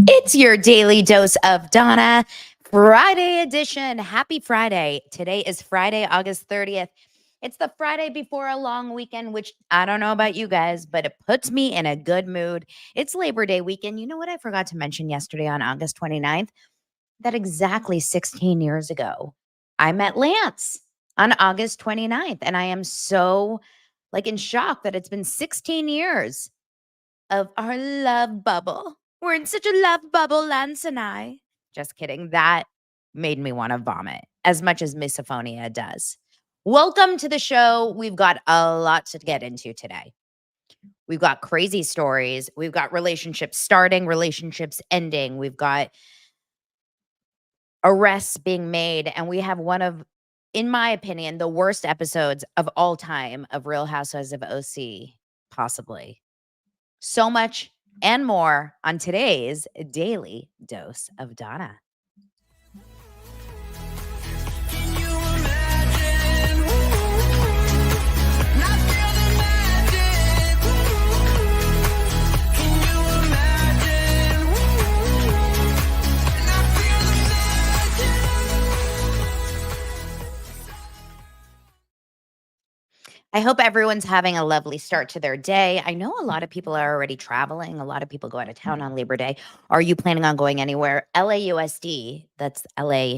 It's your daily dose of Donna, Friday edition. Happy Friday. Today is Friday, August 30th. It's the Friday before a long weekend, which I don't know about you guys, but it puts me in a good mood. It's Labor Day weekend. You know what I forgot to mention yesterday on August 29th? That exactly 16 years ago, I met Lance on August 29th. And I am so in shock that it's been 16 years of our love bubble. We're in such a love bubble, Lance and I. Just kidding. That made me want to vomit as much as misophonia does. Welcome to the show. We've got a lot to get into today. We've got crazy stories. We've got relationships starting, relationships ending. We've got arrests being made. And we have one of, in my opinion, the worst episodes of all time of Real Housewives of OC, possibly. So much and more on today's Daily Dose of Donna. I hope everyone's having a lovely start to their day. I know a lot of people are already traveling. A lot of people go out of town on Labor Day. Are you planning on going anywhere? LAUSD, that's LA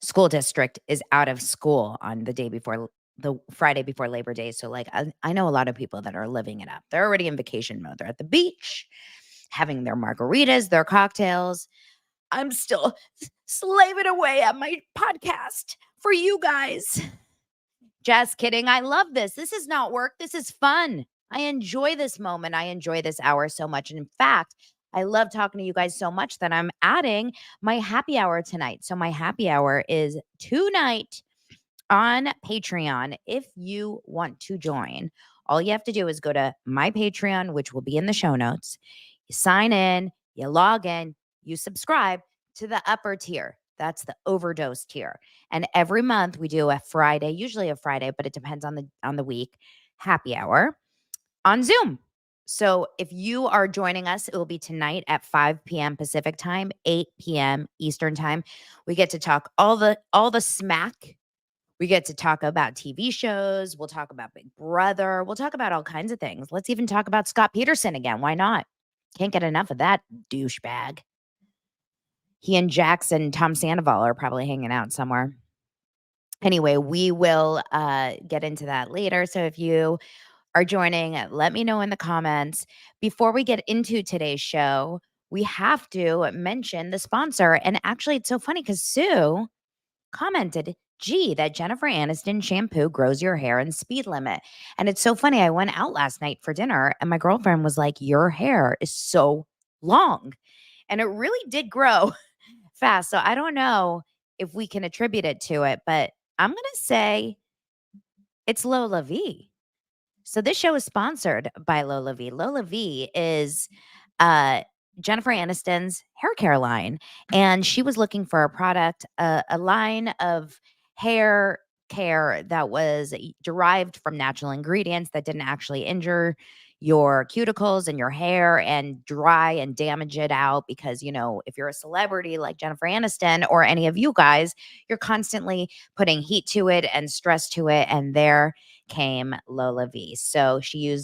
School District, is out of school on the Friday before Labor Day. So I know a lot of people that are living it up. They're already in vacation mode. They're at the beach, having their margaritas, their cocktails. I'm still slaving away at my podcast for you guys. Just kidding. I love this. This is not work. This is fun. I enjoy this moment. I enjoy this hour so much. And in fact, I love talking to you guys so much that I'm adding my happy hour tonight. So my happy hour is tonight on Patreon. If you want to join, all you have to do is go to my Patreon, which will be in the show notes. You sign in, you log in, you subscribe to the upper tier. That's the overdose tier. And every month we do a Friday, usually a Friday, but it depends on the week, happy hour on Zoom. So if you are joining us, it will be tonight at 5 p.m. Pacific time, 8 p.m. Eastern time. We get to talk all the smack. We get to talk about TV shows. We'll talk about Big Brother. We'll talk about all kinds of things. Let's even talk about Scott Peterson again. Why not? Can't get enough of that douchebag. He and Jackson, Tom Sandoval are probably hanging out somewhere. Anyway, we will get into that later. So if you are joining, let me know in the comments. Before we get into today's show, we have to mention the sponsor. And actually, it's so funny because Sue commented, gee, that Jennifer Aniston shampoo grows your hair in speed limit. And it's so funny. I went out last night for dinner and my girlfriend was like, your hair is so long. And it really did grow fast. So I don't know if we can attribute it to it, but I'm going to say it's LOLAVIE. So this show is sponsored by LOLAVIE. LOLAVIE is Jennifer Aniston's hair care line, and she was looking for a product, a line of hair care that was derived from natural ingredients that didn't actually injure your cuticles and your hair and dry and damage it out because, if you're a celebrity like Jennifer Aniston or any of you guys, you're constantly putting heat to it and stress to it, and there came LOLAVIE. So she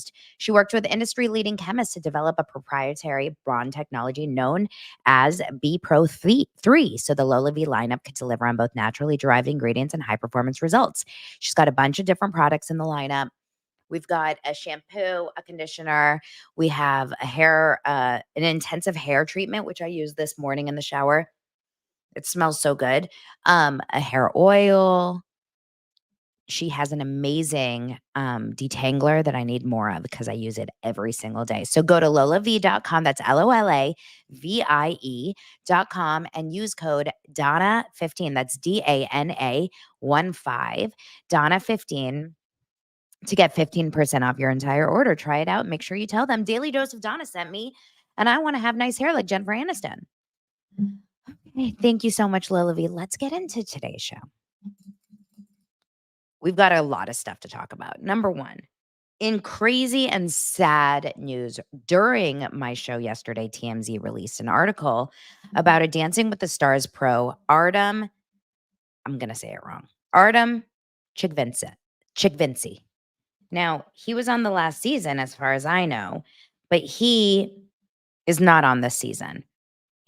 worked with industry-leading chemists to develop a proprietary bond technology known as B Pro 3. So the LOLAVIE lineup could deliver on both naturally derived ingredients and high-performance results. She's got a bunch of different products in the lineup. We've got a shampoo, a conditioner. We have an intensive hair treatment, which I used this morning in the shower. It smells so good. A hair oil. She has an amazing detangler that I need more of because I use it every single day. So go to lolavie.com. That's LOLAVIE.com and use code DANA15. That's DANA15, DANA15 to get 15% off your entire order. Try it out. Make sure you tell them Daily Dose of Donna sent me and I want to have nice hair like Jennifer Aniston. Okay, thank you so much, LOLAVIE. Let's get into today's show. We've got a lot of stuff to talk about. Number one, In crazy and sad news, during my show yesterday, TMZ released an article about a Dancing with the Stars pro, I'm going to say it wrong, Artem Chigvintsev. Now, he was on the last season, as far as I know, but he is not on this season.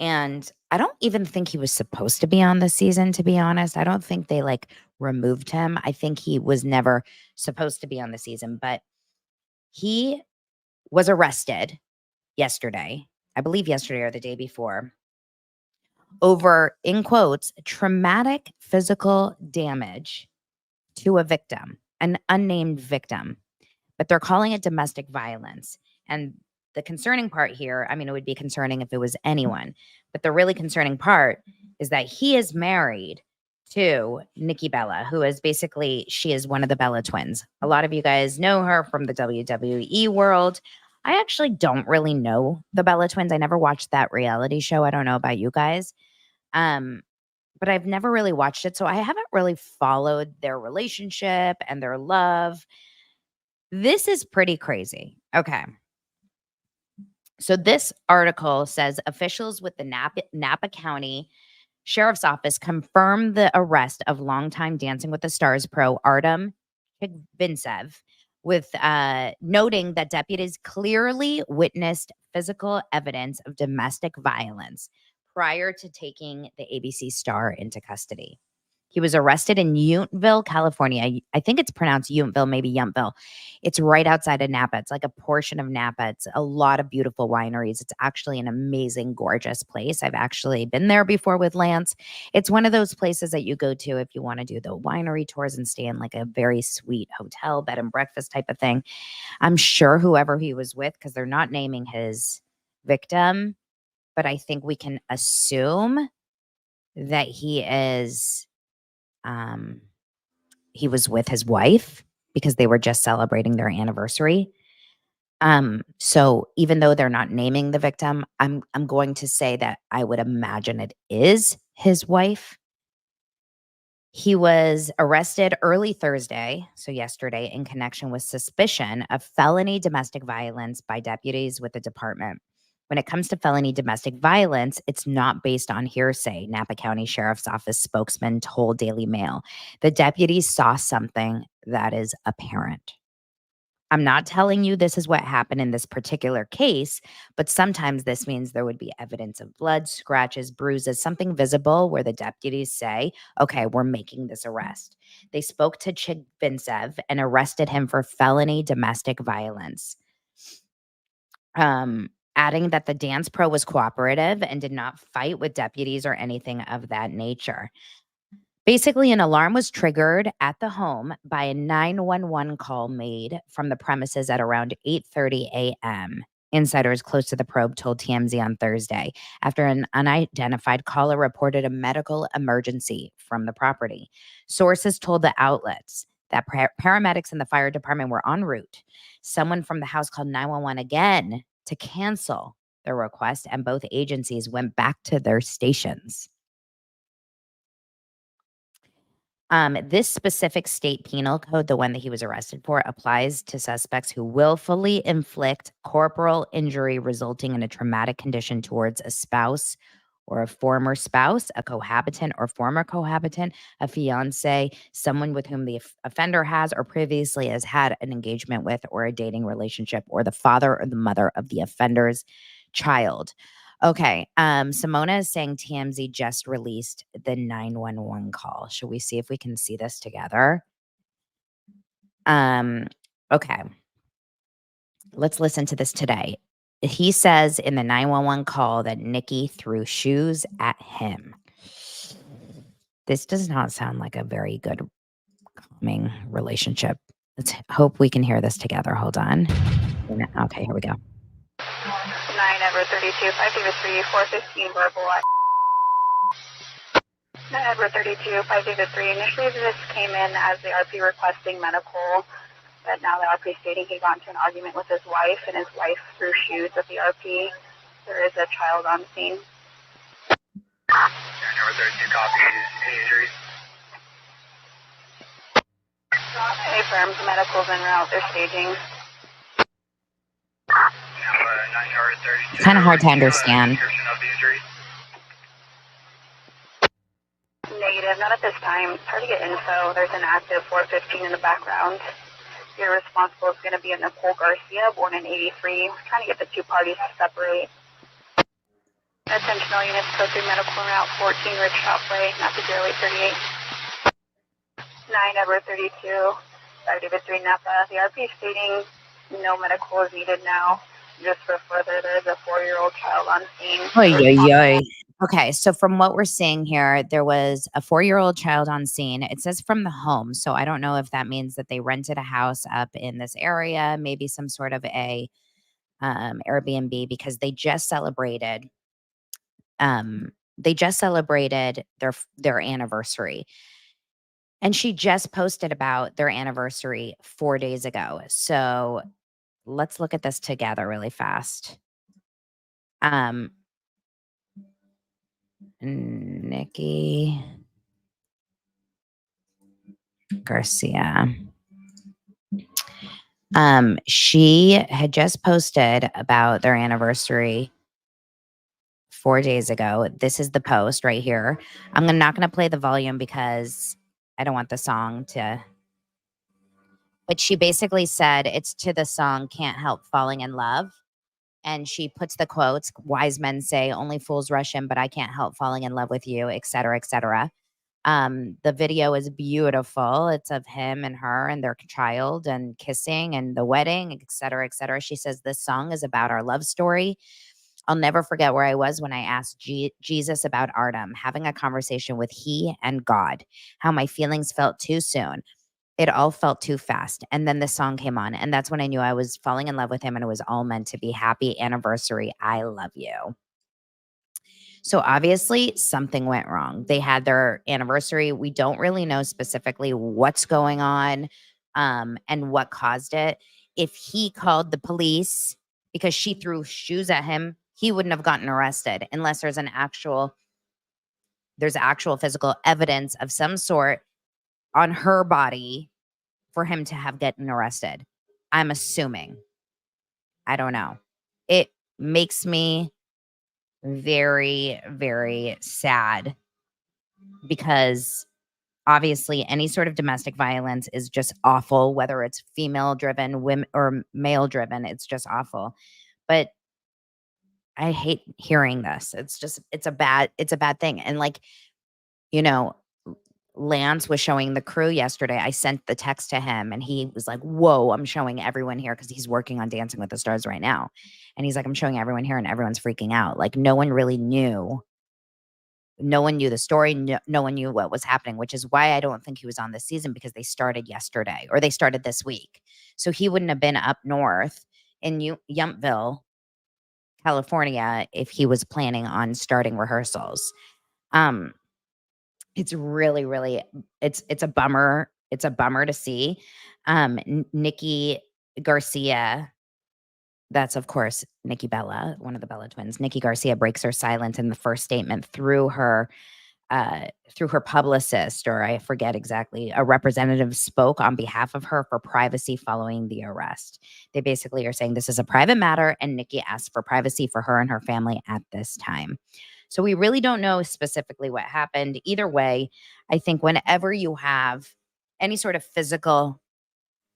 And I don't even think he was supposed to be on this season, to be honest. I don't think they removed him. I think he was never supposed to be on the season, but he was arrested yesterday, I believe yesterday or the day before, over, in quotes, traumatic physical damage to a victim, an unnamed victim, but they're calling it domestic violence. And the concerning part here, I mean, it would be concerning if it was anyone, but the really concerning part is that he is married to Nikki Bella, who is she is one of the Bella twins. A lot of you guys know her from the WWE world. I actually don't really know the Bella twins. I never watched that reality show. I don't know about you guys. But I've never really watched it. So I haven't really followed their relationship and their love. This is pretty crazy. Okay. So this article says officials with the Napa County Sheriff's Office confirmed the arrest of longtime Dancing with the Stars pro Artem Chigvintsev, with noting that deputies clearly witnessed physical evidence of domestic violence prior to taking the ABC star into custody. He was arrested in Yountville, California. I think it's pronounced Yountville, maybe Yountville. It's right outside of Napa. It's like a portion of Napa. It's a lot of beautiful wineries. It's actually an amazing, gorgeous place. I've actually been there before with Lance. It's one of those places that you go to if you want to do the winery tours and stay in a very sweet hotel, bed and breakfast type of thing. I'm sure whoever he was with, because they're not naming his victim, but I think we can assume that he was with his wife because they were just celebrating their anniversary. So even though they're not naming the victim, I'm going to say that I would imagine it is his wife. He was arrested early Thursday, so yesterday, in connection with suspicion of felony domestic violence by deputies with the department. When it comes to felony domestic violence, it's not based on hearsay, Napa County Sheriff's Office spokesman told Daily Mail. The deputies saw something that is apparent. I'm not telling you this is what happened in this particular case, but sometimes this means there would be evidence of blood, scratches, bruises, something visible where the deputies say, okay, we're making this arrest. They spoke to Chigvintsev and arrested him for felony domestic violence. Adding that the dance pro was cooperative and did not fight with deputies or anything of that nature. Basically, an alarm was triggered at the home by a 911 call made from the premises at around 8:30 a.m. Insiders close to the probe told TMZ on Thursday after an unidentified caller reported a medical emergency from the property. Sources told the outlets that paramedics and the fire department were en route. Someone from the house called 911 again to cancel the request, and both agencies went back to their stations. This specific state penal code, the one that he was arrested for, applies to suspects who willfully inflict corporal injury resulting in a traumatic condition towards a spouse or a former spouse, a cohabitant or former cohabitant, a fiance, someone with whom the offender has or previously has had an engagement with or a dating relationship, or the father or the mother of the offender's child. Okay. Simona is saying TMZ just released the 911 call. Should we see if we can see this together? Okay. Let's listen to this today. He says in the 911 call that Nikki threw shoes at him. This does not sound like a very good, calming relationship. Let's hope we can hear this together. Hold on. Okay, here we go. 9 Edward 32, 503, 415 verbal. 9 Edward 32, 503. Initially, this came in as the RP requesting medical, but now the RP stating he got into an argument with his wife, and his wife threw shoes at the RP. There is a child on scene. 9 Edward 32, copies. Any injuries? Affirms medical's en route. They're staging. Kind of hard to understand. Negative, not at this time. It's hard to get info. There's an active 415 in the background. Your responsible is going to be a Nicole Garcia, born in 83. We're trying to get the two parties to separate. Attention all units, code 3 medical route 14, Rich Shopway, Napa 0838. 9 Edward 32, 5 David 3 Napa. The RP stating no medical is needed now. Just for further, there's a 4-year-old child on scene. Okay, so from what we're seeing here, there was a 4-year-old child on scene. It says from the home, so I don't know if that means that they rented a house up in this area, maybe some sort of a Airbnb, because they just celebrated their anniversary. And she just posted about their anniversary 4 days ago. So let's look at this together really fast. Nikki Garcia. She had just posted about their anniversary 4 days ago. This is the post right here. I'm not going to play the volume because I don't want the song to. But she basically said it's to the song Can't Help Falling in Love. And she puts the quotes, wise men say, only fools rush in, but I can't help falling in love with you, et cetera, et cetera. The video is beautiful. It's of him and her and their child and kissing and the wedding, et cetera, et cetera. She says, this song is about our love story. I'll never forget where I was when I asked Jesus about Artem, having a conversation with he and God, how my feelings felt too soon. It all felt too fast. And then the song came on. And that's when I knew I was falling in love with him and it was all meant to be. Happy anniversary. I love you. So obviously something went wrong. They had their anniversary. We don't really know specifically what's going on and what caused it. If he called the police because she threw shoes at him, he wouldn't have gotten arrested unless there's actual physical evidence of some sort on her body for him to have gotten arrested. I'm assuming. I don't know. It makes me very, very sad because obviously any sort of domestic violence is just awful, whether it's female driven, women or male driven, it's just awful. But I hate hearing this. It's a bad thing. And like, Lance was showing the crew yesterday. I sent the text to him and he was like, whoa, I'm showing everyone here because he's working on Dancing with the Stars right now. And he's like, I'm showing everyone here and everyone's freaking out. Like no one really knew. No one knew the story. No one knew what was happening, which is why I don't think he was on this season because they started yesterday or they started this week. So he wouldn't have been up north in Yountville, California, if he was planning on starting rehearsals. It's really, really, it's a bummer. It's a bummer to see. Nikki Garcia, that's of course Nikki Bella, one of the Bella twins. Nikki Garcia breaks her silence in the first statement through her publicist, or I forget exactly. A representative spoke on behalf of her for privacy following the arrest. They basically are saying this is a private matter, and Nikki asked for privacy for her and her family at this time. So we really don't know specifically what happened. Either way, I think whenever you have any sort of physical,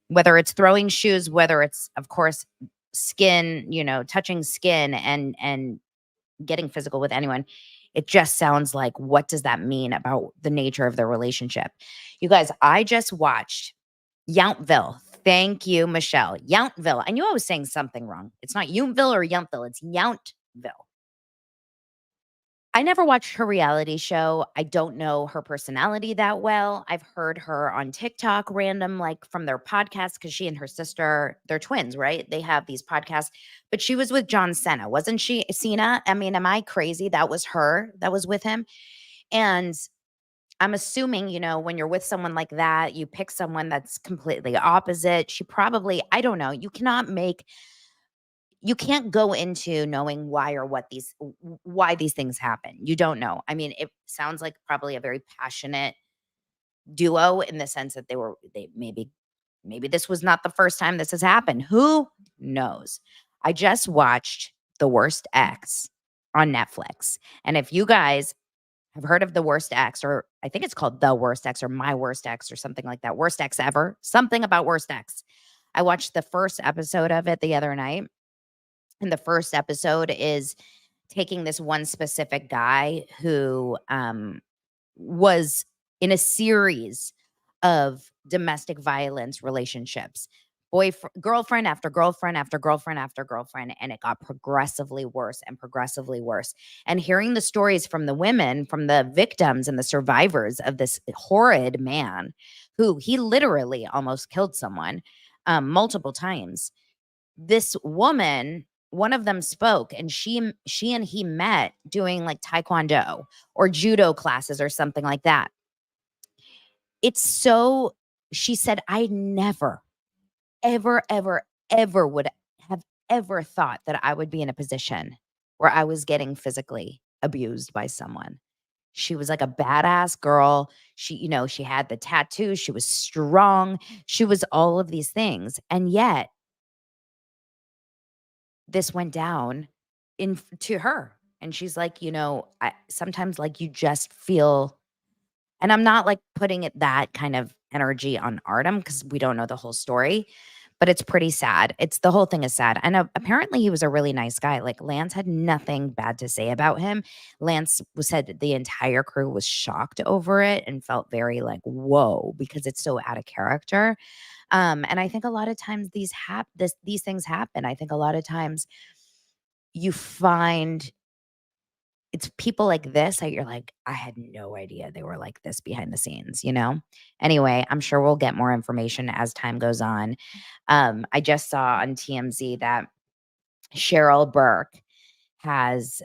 whether it's throwing shoes, whether it's, of course, skin, touching skin and getting physical with anyone, it just sounds like, what does that mean about the nature of their relationship? You guys, I just watched Yountville. Thank you, Michelle. Yountville. I knew I was saying something wrong. It's not Yountville or Yountville. It's Yountville. I never watched her reality show. I don't know her personality that well. I've heard her on TikTok random, like from their podcast, because she and her sister, they're twins, right? They have these podcasts. But she was with John Cena, wasn't she? Cena? I mean, am I crazy? That was her that was with him. And I'm assuming, when you're with someone like that, you pick someone that's completely opposite. She probably, I don't know. You can't go into knowing why these things happen. You don't know. I mean, it sounds like probably a very passionate duo in the sense that maybe this was not the first time this has happened. Who knows? I just watched The Worst Ex on Netflix. And if you guys have heard of The Worst Ex, or I think it's called The Worst Ex or My Worst Ex or something like that, Worst Ex Ever, something about Worst Ex. I watched the first episode of it the other night. And the first episode is taking this one specific guy who was in a series of domestic violence relationships, girlfriend after girlfriend after girlfriend after girlfriend, and it got progressively worse and progressively worse. And hearing the stories from the women, from the victims and the survivors of this horrid man who he literally almost killed someone multiple times. This woman, one of them spoke, and she and he met doing like taekwondo or judo classes or something like that. She said, I never, ever, ever, ever would have ever thought that I would be in a position where I was getting physically abused by someone. She was like a badass girl. She had the tattoos. She was strong. She was all of these things. And yet this went down to her. And she's like, sometimes like you just feel, and I'm not like putting it that kind of energy on Artem because we don't know the whole story, but it's pretty sad. The whole thing is sad. And apparently he was a really nice guy. Like Lance had nothing bad to say about him. Lance said the entire crew was shocked over it and felt very like, whoa, because it's so out of character. And I think a lot of times these things happen. I think a lot of times you find it's people like this that you're like, I had no idea they were like this behind the scenes, Anyway, I'm sure we'll get more information as time goes on. I just saw on TMZ that Cheryl Burke has,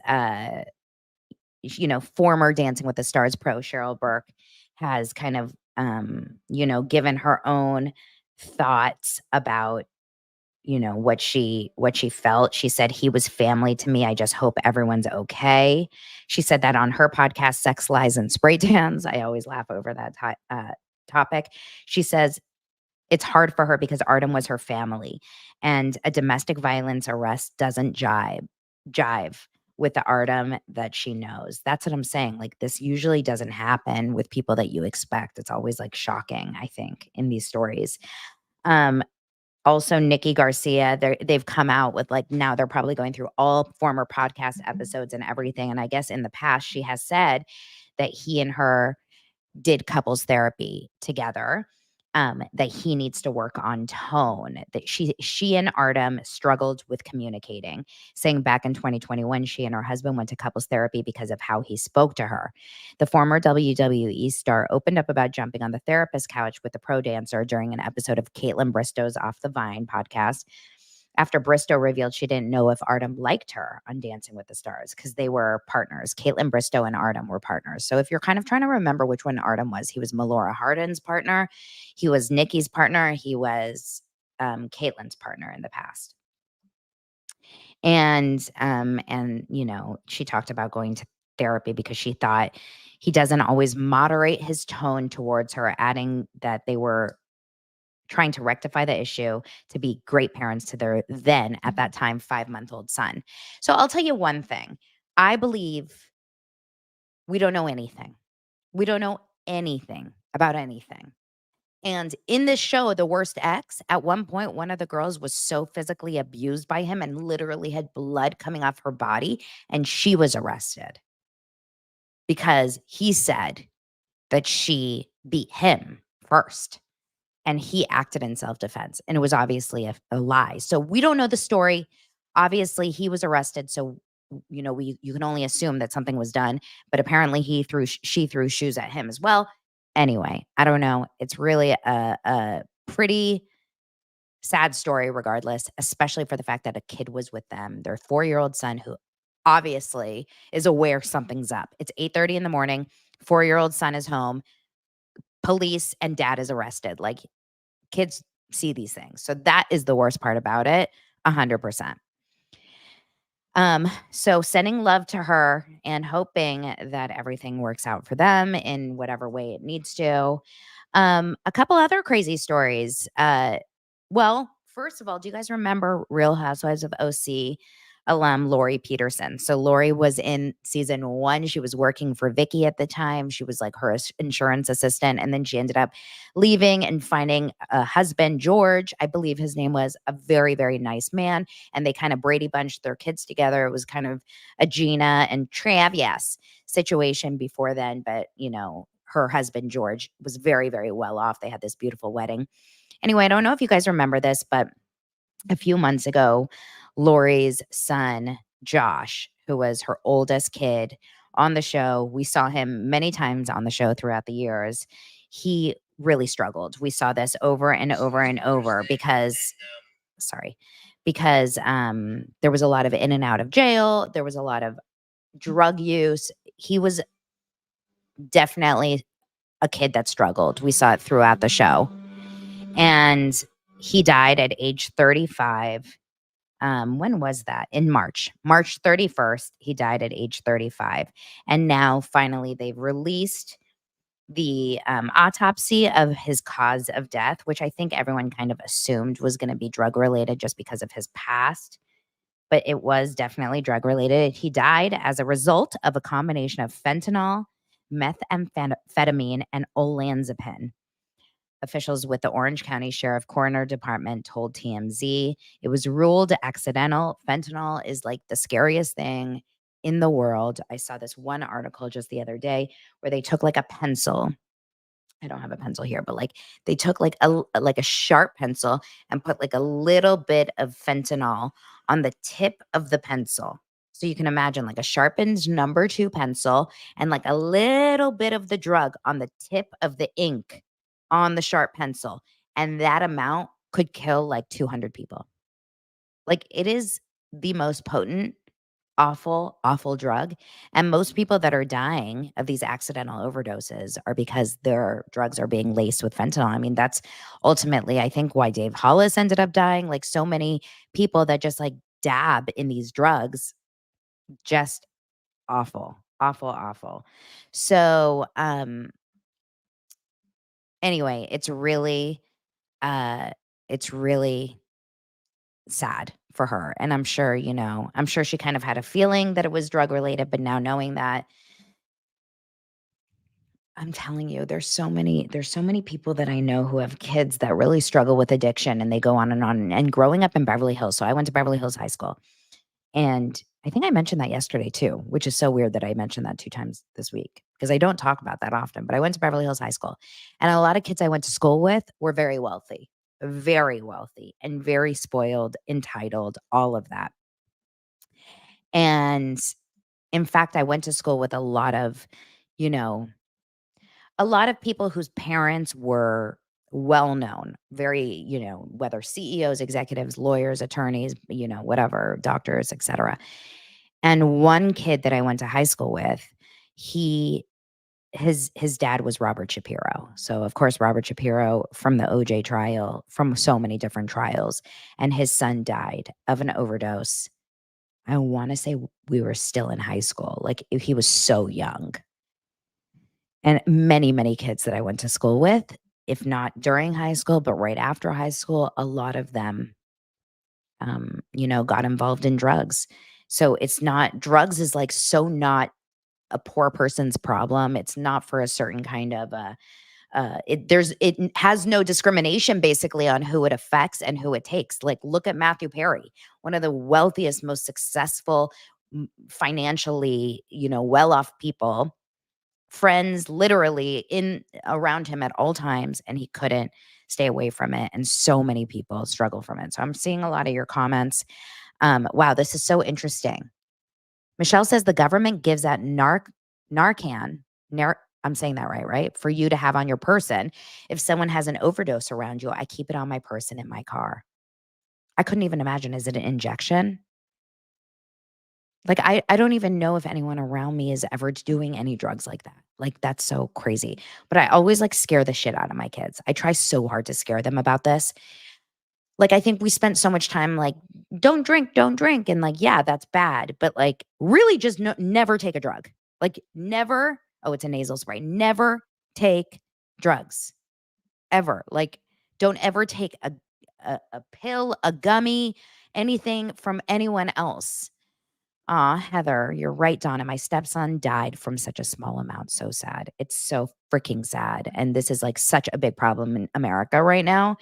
former Dancing with the Stars pro Cheryl Burke has kind of, given her own thoughts about what she felt. She said, he was family to me. I just hope everyone's okay. She said that on her podcast, Sex, Lies, and Spray Tans. I always laugh over that topic. She says it's hard for her because Artem was her family, and a domestic violence arrest doesn't jive with the Artem that she knows. That's what I'm saying. Like, this usually doesn't happen with people that you expect. It's always like shocking, I think, in these stories. Also, Nikki Garcia, they've come out with like, now they're probably going through all former podcast episodes and everything. And I guess in the past, she has said that he and her did couples therapy together, that he needs to work on tone, that she and Artem struggled with communicating, saying back in 2021, she and her husband went to couples therapy because of how he spoke to her. The former WWE star opened up about jumping on the therapist couch with the pro dancer during an episode of Caitlin Bristow's Off the Vine podcast, after Bristow revealed she didn't know if Artem liked her on Dancing with the Stars because they were partners. Caitlin Bristow and Artem were partners. So if you're kind of trying to remember which one Artem was, he was Melora Hardin's partner. He was Nikki's partner. He was Caitlin's partner in the past. And she talked about going to therapy because she thought he doesn't always moderate his tone towards her, adding that they were trying to rectify the issue to be great parents to their then, at that time, 5-month-old son. So I'll tell you one thing. I believe we don't know anything. We don't know anything about anything. And in this show, The Worst Ex, at one point, one of the girls was so physically abused by him and literally had blood coming off her body, and she was arrested because he said that she beat him first. And he acted in self-defense, and it was obviously a lie. So we don't know the story. Obviously, he was arrested, so you can only assume that something was done. But apparently, she threw shoes at him as well. Anyway, I don't know. It's really a pretty sad story, regardless, especially for the fact that a kid was with them, their 4-year-old son, who obviously is aware something's up. It's 8:30 in the morning. 4-year-old son is home. Police and dad is arrested. Like, kids see these things. So that is the worst part about it, 100%. So sending love to her and hoping that everything works out for them in whatever way it needs to. A couple other crazy stories. Well, first of all, do you guys remember Real Housewives of OC? alum Lauri Peterson. So Lauri was in season 1. She was working for Vicky at the time. She was like her insurance assistant. And then she ended up leaving and finding a husband, George, I believe his name was, a very, very nice man. And they kind of Brady bunched their kids together. It was kind of a Gina and Travis situation before then. But, her husband, George, was very, very well off. They had this beautiful wedding. Anyway, I don't know if you guys remember this, but a few months ago, Lauri's son, Josh, who was her oldest kid on the show, we saw him many times on the show throughout the years. He really struggled. We saw this over and over and over because there was a lot of in and out of jail. There was a lot of drug use. He was definitely a kid that struggled. We saw it throughout the show. And he died at age 35. When was that? In March 31st, he died at age 35. And now finally they've released the autopsy of his cause of death, which I think everyone kind of assumed was going to be drug related just because of his past. But it was definitely drug related. He died as a result of a combination of fentanyl, methamphetamine, and olanzapine. Officials with the Orange County Sheriff Coroner Department told TMZ it was ruled accidental. Fentanyl is like the scariest thing in the world. I saw this one article just the other day where they took like a pencil. I don't have a pencil here, but like they took like a sharp pencil and put like a little bit of fentanyl on the tip of the pencil. So you can imagine like a sharpened number 2 pencil and like a little bit of the drug on the tip of the ink on the sharp pencil. And that amount could kill like 200 people. Like it is the most potent, awful, awful drug. And most people that are dying of these accidental overdoses are because their drugs are being laced with fentanyl. I mean, that's ultimately, I think, why Dave Hollis ended up dying. Like so many people that just like dab in these drugs, just awful, awful, awful. So, anyway, it's really sad for her. And I'm sure, I'm sure she kind of had a feeling that it was drug related, but now knowing that, I'm telling you, there's so many people that I know who have kids that really struggle with addiction and they go on and on. And growing up in Beverly Hills, so I went to Beverly Hills High School. And I think I mentioned that yesterday too, which is so weird that I mentioned that 2 times this week because I don't talk about that often. But I went to Beverly Hills High School, and a lot of kids I went to school with were very wealthy, and very spoiled, entitled, all of that. And in fact, I went to school with a lot of people whose parents were well known, very, whether CEOs, executives, lawyers, attorneys, whatever, doctors, etc. And one kid that I went to high school with, his dad was Robert Shapiro. So of course, Robert Shapiro from the OJ trial, from so many different trials, and his son died of an overdose. I want to say we were still in high school. Like he was so young. And many, many kids that I went to school with, if not during high school, but right after high school, a lot of them, got involved in drugs. So drugs is like so not a poor person's problem. It's not for a certain kind of it has no discrimination basically on who it affects and who it takes. Like look at Matthew Perry, one of the wealthiest, most successful, financially, well-off people, friends literally in around him at all times, and he couldn't stay away from it. And so many people struggle from it. So I'm seeing a lot of your comments. Wow, this is so interesting. Michelle says the government gives out Narcan. I'm saying that right? For you to have on your person. If someone has an overdose around you, I keep it on my person in my car. I couldn't even imagine. Is it an injection? Like, I don't even know if anyone around me is ever doing any drugs like that. Like, that's so crazy. But I always like scare the shit out of my kids. I try so hard to scare them about this. Like, I think we spent so much time like, don't drink. And like, yeah, that's bad. But like, really just never take a drug. Like, never. Oh, it's a nasal spray. Never take drugs. Ever. Like, don't ever take a pill, a gummy, anything from anyone else. Aw, Heather, you're right, Donna. My stepson died from such a small amount. So sad. It's so freaking sad. And this is like such a big problem in America right now.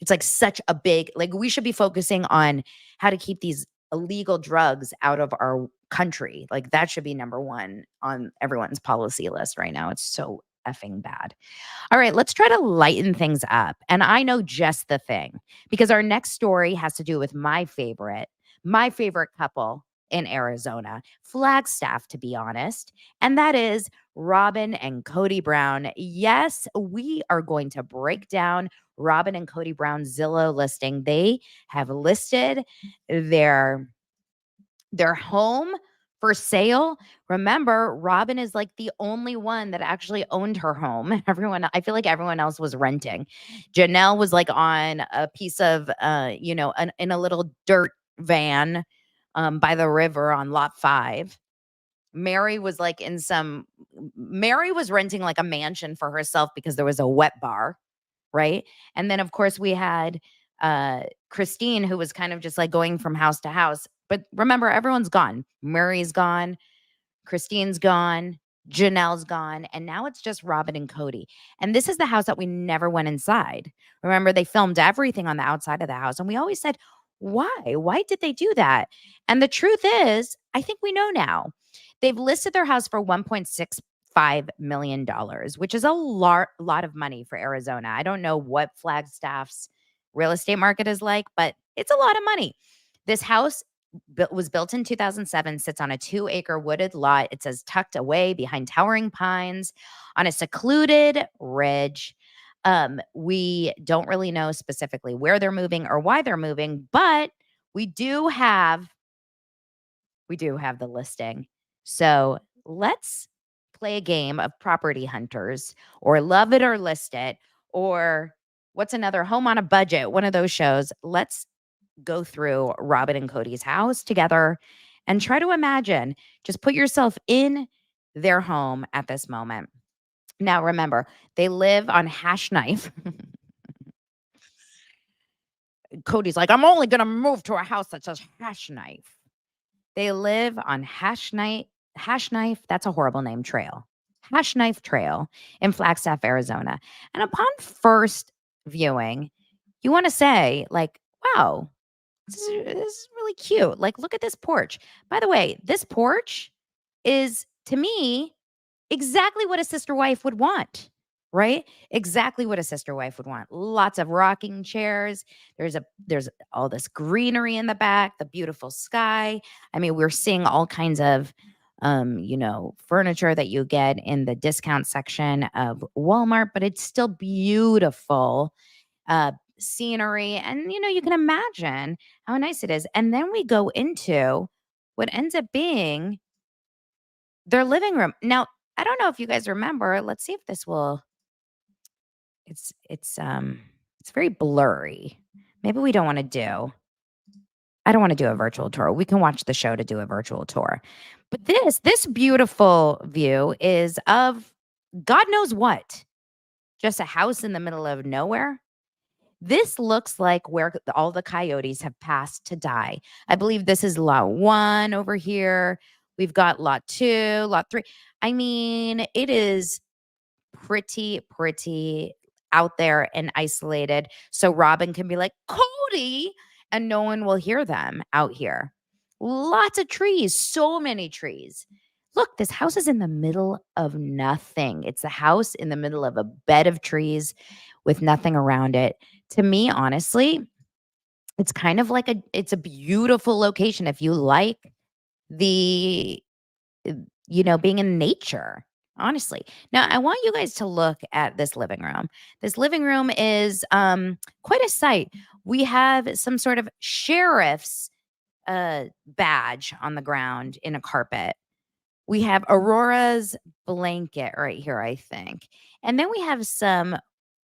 It's like such a big, like, we should be focusing on how to keep these illegal drugs out of our country. Like, that should be number one on everyone's policy list right now. It's so effing bad. All right, let's try to lighten things up. And I know just the thing, because our next story has to do with my favorite couple in Arizona, Flagstaff, to be honest. And that is Robyn and Kody Brown. Yes, we are going to break down Robyn and Kody Brown's Zillow listing. They have listed their home for sale. Remember, Robyn is like the only one that actually owned her home. I feel like everyone else was renting. Janelle was like on a piece of, in a little dirt van by the river on lot 5. Mary was renting like a mansion for herself because there was a wet bar, right? And then, of course, we had Christine, who was kind of just like going from house to house. But remember, everyone's gone. Mary's gone. Christine's gone. Janelle's gone. And now it's just Robyn and Kody. And this is the house that we never went inside. Remember, they filmed everything on the outside of the house. And we always said, why? Why did they do that? And the truth is, I think we know now. They've listed their house for $1.65 million, which is a lot of money for Arizona. I don't know what Flagstaff's real estate market is like, but it's a lot of money. This house was built in 2007, sits on a 2-acre wooded lot. It says tucked away behind towering pines on a secluded ridge. We don't really know specifically where they're moving or why they're moving, but we do have the listing. So let's play a game of property hunters, or love it or list it, or what's another, Home on a Budget, one of those shows. Let's go through Robyn and Kody's house together and try to imagine, just put yourself in their home at this moment. Now, remember, they live on Hash Knife. Kody's like, I'm only going to move to a house that says Hash Knife. They live on Hash Knife. That's a horrible name. Trail. Hash Knife Trail in Flagstaff, Arizona. And upon first viewing, you want to say, like, wow, this is really cute. Like, look at this porch. By the way, this porch is, to me, exactly what a sister wife would want, right? Exactly what a sister wife would want. Lots of rocking chairs. There's all this greenery in the back, the beautiful sky. I mean, we're seeing all kinds of furniture that you get in the discount section of Walmart, but it's still beautiful scenery. And you can imagine how nice it is. And then we go into what ends up being their living room. Now, I don't know if you guys remember. Let's see if this will. It's very blurry. Maybe we don't want to do. I don't want to do a virtual tour. We can watch the show to do a virtual tour. But this beautiful view is of God knows what. Just a house in the middle of nowhere. This looks like where all the coyotes have passed to die. I believe this is lot 1 over here. We've got lot 2, lot 3. I mean, it is pretty out there and isolated. So Robyn can be like, Kody, and no one will hear them out here. Lots of trees, so many trees. Look, this house is in the middle of nothing. It's a house in the middle of a bed of trees with nothing around it. To me, honestly, it's kind of like it's a beautiful location if you like the, being in nature, honestly. Now, I want you guys to look at this living room. This living room is quite a sight. We have some sort of sheriff's badge on the ground in a carpet. We have Aurora's blanket right here, I think. And then we have some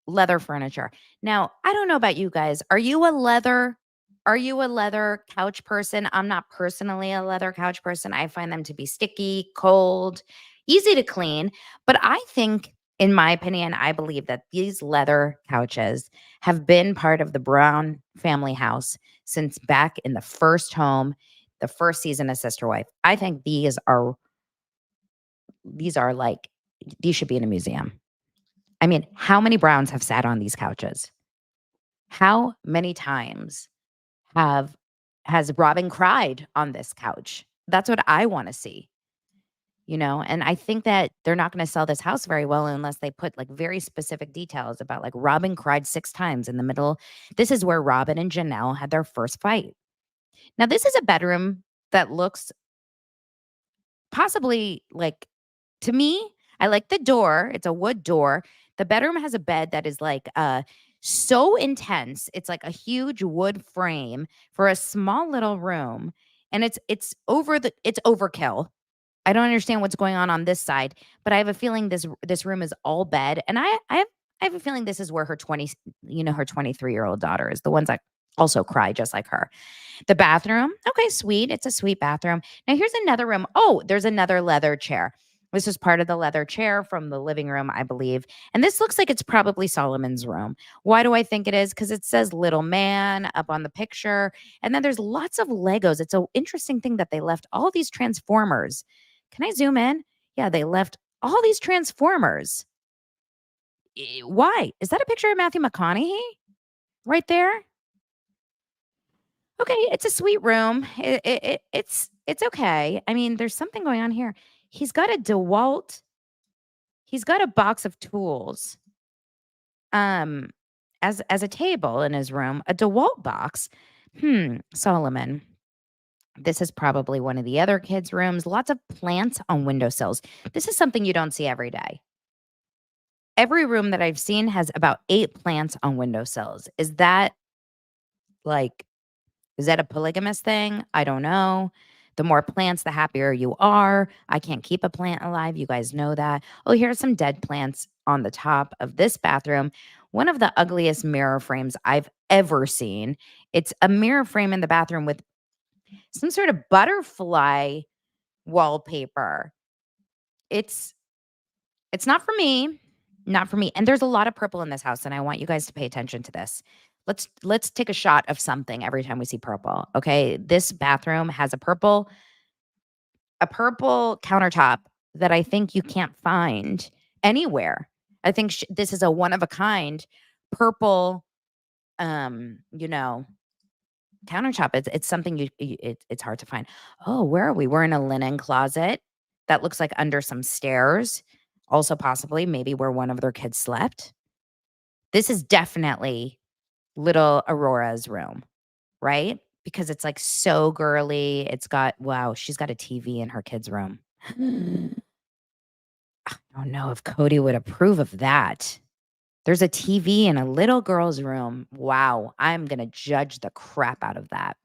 leather furniture. Now, I don't know about you guys. Are you a leather couch person? I'm not personally a leather couch person. I find them to be sticky, cold, easy to clean. But I think, in my opinion, I believe that these leather couches have been part of the Brown family house since back in the first home. the first season of Sister Wife. I think these are like, these should be in a museum. I mean, how many Browns have sat on these couches? How many times has Robyn cried on this couch? That's what I want to see. And I think that they're not going to sell this house very well unless they put like very specific details about like Robyn cried 6 times in the middle. This is where Robyn and Janelle had their first fight. Now, this is a bedroom that looks possibly like, to me, I like the door. It's a wood door. The bedroom has a bed that is like so intense. It's like a huge wood frame for a small little room, and it's overkill. I don't understand what's going on this side, but I have a feeling this room is all bed, and I have a feeling this is where her 23-year-old daughter is, the ones that also cry just like her. The bathroom, okay, sweet. It's a sweet bathroom. Now here's another room. Oh, there's another leather chair. This is part of the leather chair from the living room, I believe. And this looks like it's probably Solomon's room. Why do I think it is? Because it says little man up on the picture. And then there's lots of Legos. It's an interesting thing that they left all these Transformers. Can I zoom in? Yeah, they left all these Transformers. Why? Is that a picture of Matthew McConaughey right there? Okay, it's a sweet room. It's okay. I mean, there's something going on here. He's got a DeWalt. He's got a box of tools. As a table in his room, a DeWalt box. Solomon. This is probably one of the other kids' rooms. Lots of plants on windowsills. This is something you don't see every day. Every room that I've seen has about 8 plants on windowsills. Is that a polygamous thing? I don't know. The more plants, the happier you are. I can't keep a plant alive. You guys know that. Oh, here's some dead plants on the top of this bathroom. One of the ugliest mirror frames I've ever seen. It's a mirror frame in the bathroom with some sort of butterfly wallpaper. It's not for me. Not for me. And there's a lot of purple in this house, and I want you guys to pay attention to this. Let's take a shot of something every time we see purple. Okay. This bathroom has a purple countertop that I think you can't find anywhere. I think this is a one of a kind purple, countertop. It's something it's hard to find. Oh, where are we? We're in a linen closet that looks like under some stairs. Also, possibly maybe where one of their kids slept. This is definitely little Aurora's room, right? Because it's like so girly. She's got a TV in her kid's room. I don't know if Kody would approve of that. There's a TV in a little girl's room. Wow, I'm going to judge the crap out of that.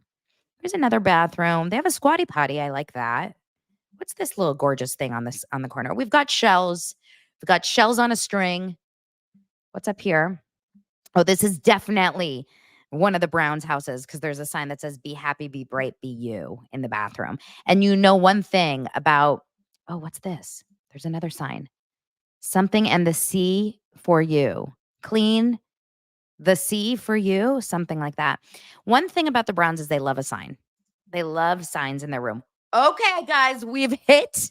There's another bathroom. They have a squatty potty. I like that. What's this little gorgeous thing on the corner? We've got shells. We've got shells on a string. What's up here? Oh, this is definitely one of the Browns' houses because there's a sign that says, "Be happy, be bright, be you" in the bathroom. And you know one thing about, oh, what's this? There's another sign. Something and the sea for you. Clean the sea for you. Something like that. One thing about the Browns is they love a sign. They love signs in their room. Okay, guys, we have hit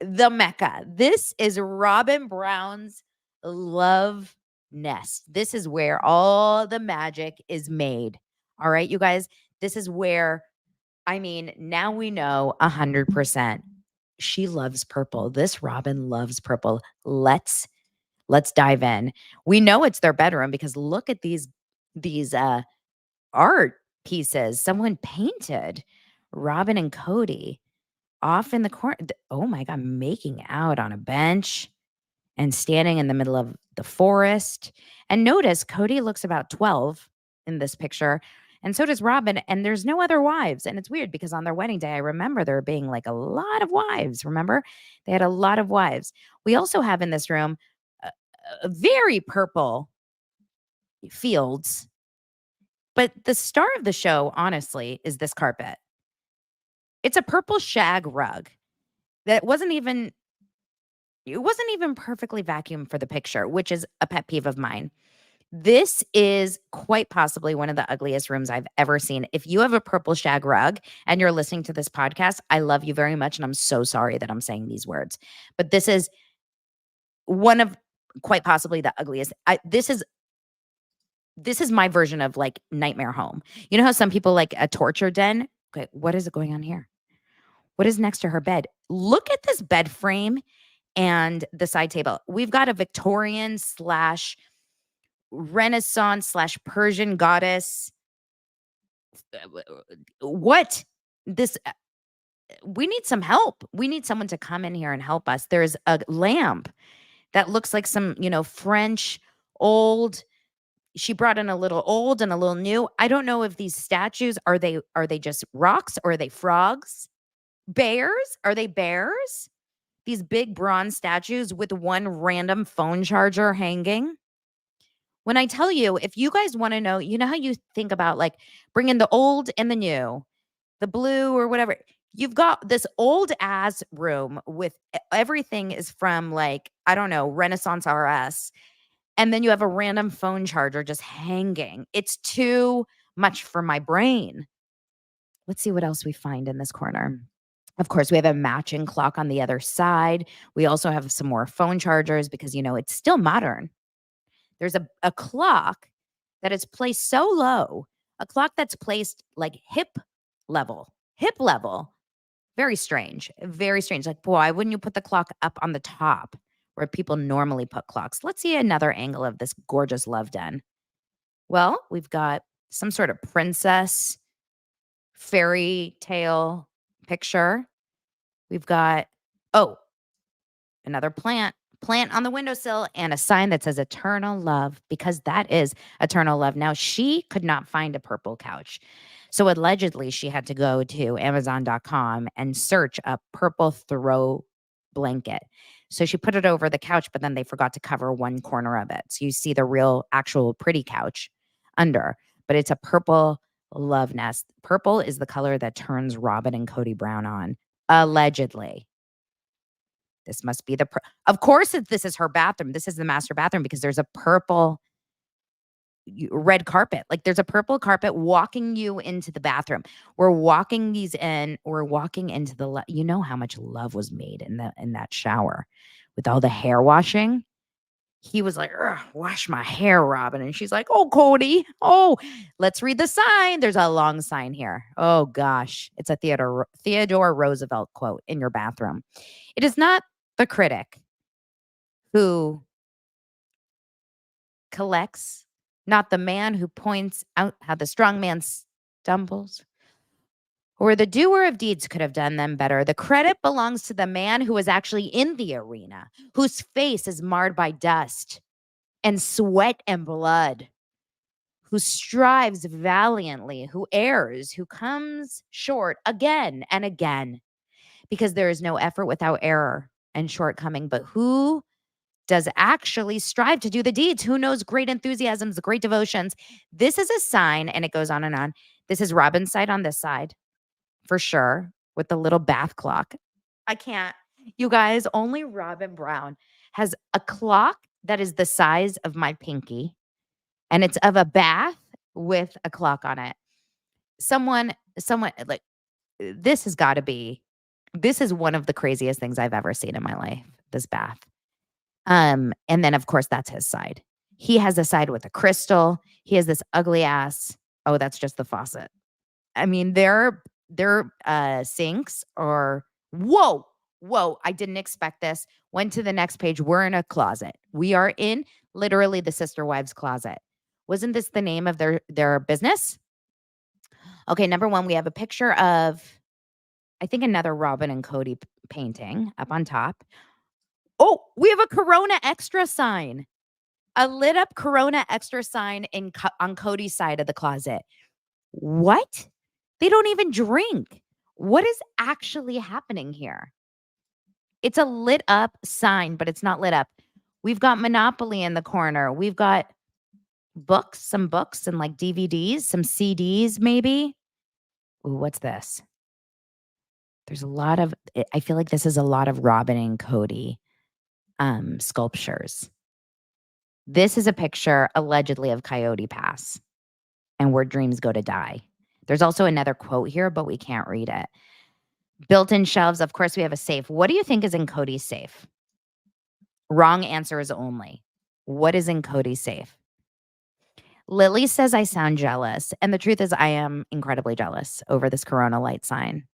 the Mecca. This is Robyn Brown's love nest. This is where all the magic is made. All right, you guys, this is where, now we know 100%. She loves purple. This Robyn loves purple. Let's dive in. We know it's their bedroom because look at these art pieces someone painted. Robyn and Kody off in the corner. Oh my God, making out on a bench and standing in the middle of the forest. And notice Kody looks about 12 in this picture. And so does Robyn. And there's no other wives. And it's weird because on their wedding day, I remember there being like a lot of wives. Remember? They had a lot of wives. We also have in this room a very purple fields. But the star of the show, honestly, is this carpet. It's a purple shag rug that wasn't even perfectly vacuumed for the picture, which is a pet peeve of mine. This is quite possibly one of the ugliest rooms I've ever seen. If you have a purple shag rug and you're listening to this podcast, I love you very much. And I'm so sorry that I'm saying these words. But this is one of quite possibly the ugliest. This is my version of like nightmare home. You know how some people like a torture den? Okay, what is going on here? What is next to her bed? Look at this bed frame and the side table. We've got a Victorian slash Renaissance slash Persian goddess. What? This, we need some help. We need someone to come in here and help us. There's a lamp that looks like some, French old. She brought in a little old and a little new. I don't know if these statues are they just rocks or are they frogs? Bears? Are they bears? These big bronze statues with one random phone charger hanging. When I tell you, if you guys want to know, you know how you think about like bringing the old and the new, the blue or whatever. You've got this old ass room with everything is from like, I don't know, Renaissance RS. And then you have a random phone charger just hanging. It's too much for my brain. Let's see what else we find in this corner. Of course, we have a matching clock on the other side. We also have some more phone chargers because, it's still modern. There's a clock that is placed so low, a clock that's placed like hip level. Very strange. Very strange. Like, why wouldn't you put the clock up on the top where people normally put clocks? Let's see another angle of this gorgeous love den. Well, we've got some sort of princess fairy tale picture. We've got, another plant on the windowsill and a sign that says eternal love, because that is eternal love. Now, she could not find a purple couch. So allegedly she had to go to Amazon.com and search a purple throw blanket. So she put it over the couch, but then they forgot to cover one corner of it. So you see the real actual pretty couch under, but it's a purple love nest. Purple is the color that turns Robyn and Kody Brown on, allegedly. This must be of course, this is her bathroom. This is the master bathroom because there's a purple red carpet. Like there's a purple carpet walking you into the bathroom. We're walking these in. We're walking into you know how much love was made in that shower with all the hair washing. He was like, wash my hair, Robyn. And she's like, oh, Kody. Oh, let's read the sign. There's a long sign here. Oh, gosh. It's a Theodore Roosevelt quote in your bathroom. It is not the critic who collects, not the man who points out how the strong man stumbles, or the doer of deeds could have done them better. The credit belongs to the man who is actually in the arena, whose face is marred by dust and sweat and blood, who strives valiantly, who errs, who comes short again and again, because there is no effort without error and shortcoming, but who does actually strive to do the deeds, who knows great enthusiasms, great devotions. This is a sign, and it goes on and on. This is Robyn's side on this side, for sure, with the little bath clock. I can't. You guys, only Robyn Brown has a clock that is the size of my pinky, and it's of a bath with a clock on it. Someone, like, this has got to be, this is one of the craziest things I've ever seen in my life, this bath. And then, of course, that's his side. He has a side with a crystal. He has this ugly ass. Oh, that's just the faucet. I mean, their sinks are, whoa, I didn't expect this. Went to the next page. We're in a closet. We are in literally the sister wives closet. Wasn't this the name of their business? Okay, number one, we have a picture of, I think, another Robyn and Kody painting up on top. Oh, we have a Corona Extra sign. A lit up Corona Extra sign on Kody's side of the closet. What? They don't even drink. What is actually happening here? It's a lit up sign, but it's not lit up. We've got Monopoly in the corner. We've got some books and like DVDs, some CDs maybe. Ooh, what's this? There's a lot of, I feel like this is a lot of Robyn and Kody sculptures. This is a picture allegedly of Coyote Pass and where dreams go to die. There's also another quote here, but we can't read it. Built-in shelves. Of course, we have a safe. What do you think is in Kody's safe? Wrong answers only. What is in Kody's safe? Lily says I sound jealous. And the truth is I am incredibly jealous over this Corona light sign.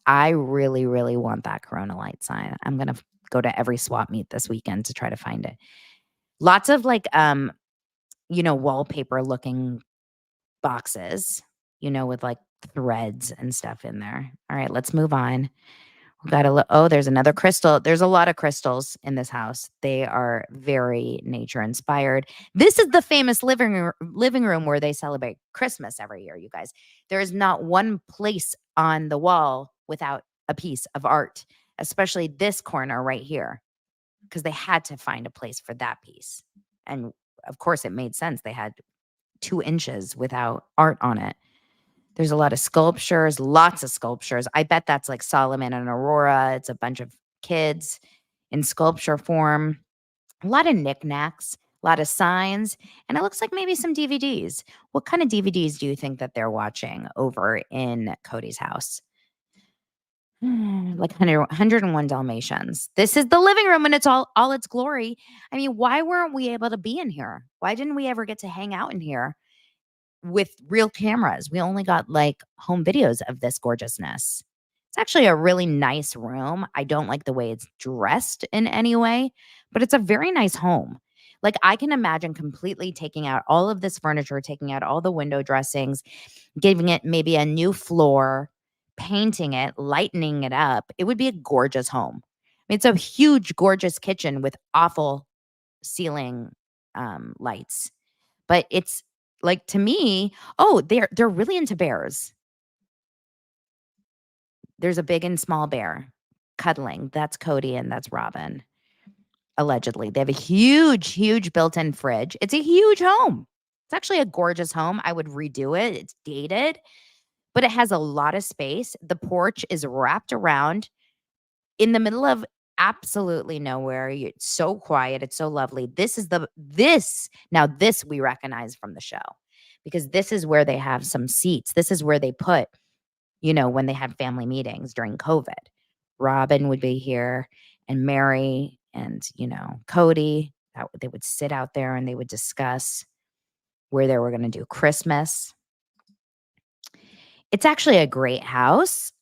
I really, really want that Corona light sign. I'm going to go to every swap meet this weekend to try to find it. Lots of like, wallpaper looking boxes, with like threads and stuff in there. All right, let's move on. We got to look. Oh, there's another crystal. There's a lot of crystals in this house. They are very nature inspired. This is the famous living room where they celebrate Christmas every year, you guys. There is not one place on the wall without a piece of art, especially this corner right here, because they had to find a place for that piece. And of course, it made sense. They had 2 inches without art on it. There's a lot of sculptures, lots of sculptures. I bet that's like Solomon and Aurora. It's a bunch of kids in sculpture form. A lot of knickknacks, a lot of signs, and it looks like maybe some DVDs. What kind of DVDs do you think that they're watching over in Kody's house? Like 101 Dalmatians. This is the living room and it's all its glory. I mean, why weren't we able to be in here? Why didn't we ever get to hang out in here with real cameras? We only got like home videos of this gorgeousness. It's actually a really nice room. I don't like the way it's dressed in any way, but it's a very nice home. Like I can imagine completely taking out all of this furniture, taking out all the window dressings, giving it maybe a new floor, painting it, lightening it up. It would be a gorgeous home. I mean, it's a huge, gorgeous kitchen with awful ceiling lights. But it's like, to me, they're really into bears. There's a big and small bear cuddling. That's Kody and that's Robyn. Allegedly. They have a huge, huge built-in fridge. It's a huge home. It's actually a gorgeous home. I would redo it. It's dated, but it has a lot of space. The porch is wrapped around in the middle of absolutely nowhere. It's so quiet. It's so lovely. This we recognize from the show, because this is where they have some seats. This is where they put, when they had family meetings during COVID. Robyn would be here and Mary and, Kody. They would sit out there and they would discuss where they were going to do Christmas. It's actually a great house.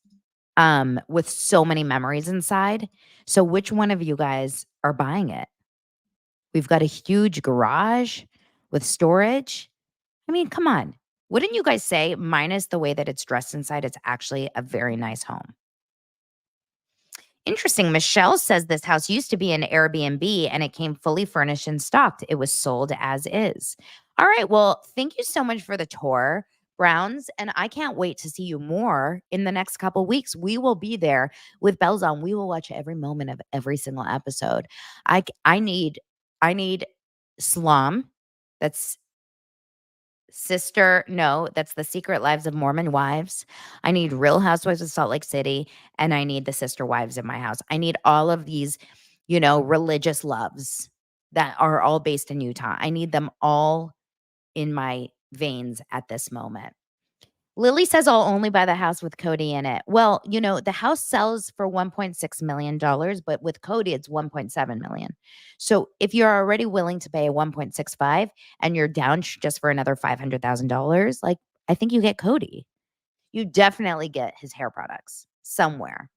With so many memories inside. So which one of you guys are buying it? We've got a huge garage with storage. I mean, come on. Wouldn't you guys say, minus the way that it's dressed inside, it's actually a very nice home? Interesting. Michelle says this house used to be an Airbnb and it came fully furnished and stocked. It was sold as is. All right. Well, thank you so much for the tour, Browns. And I can't wait to see you more in the next couple weeks. We will be there with bells on. We will watch every moment of every single episode. I need Slum. That's that's the Secret Lives of Mormon Wives. I need Real Housewives of Salt Lake City, and I need the Sister Wives in my house. I need all of these, religious loves that are all based in Utah. I need them all in my veins at this moment. Lily says I'll only buy the house with Kody in it. Well, the house sells for $1.6 million, but with Kody, it's $1.7 million. So if you're already willing to pay $1.65 and you're down just for another $500,000, like, I think you get Kody. You definitely get his hair products somewhere.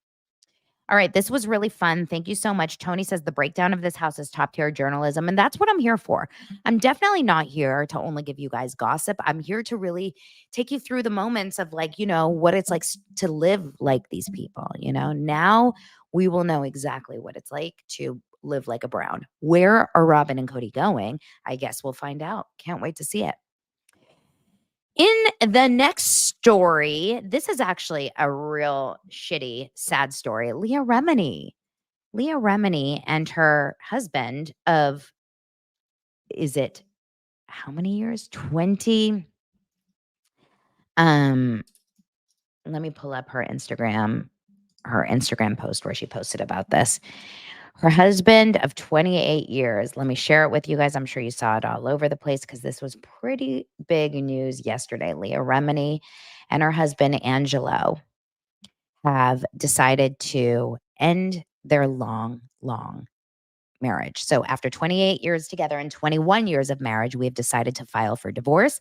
All right, this was really fun. Thank you so much. Tony says the breakdown of this house is top-tier journalism, and that's what I'm here for. I'm definitely not here to only give you guys gossip. I'm here to really take you through the moments of, like, what it's like to live like these people. Now we will know exactly what it's like to live like a Brown. Where are Robyn and Kody going? I guess we'll find out. Can't wait to see it. In the next story, this is actually a real shitty, sad story. Leah Remini and her husband of, is it how many years? 20. Let me pull up her Instagram post where she posted about this. Her husband of 28 years, let me share it with you guys. I'm sure you saw it all over the place because this was pretty big news yesterday. Leah Remini and her husband, Angelo, have decided to end their long, long marriage. So after 28 years together and 21 years of marriage, we've decided to file for divorce.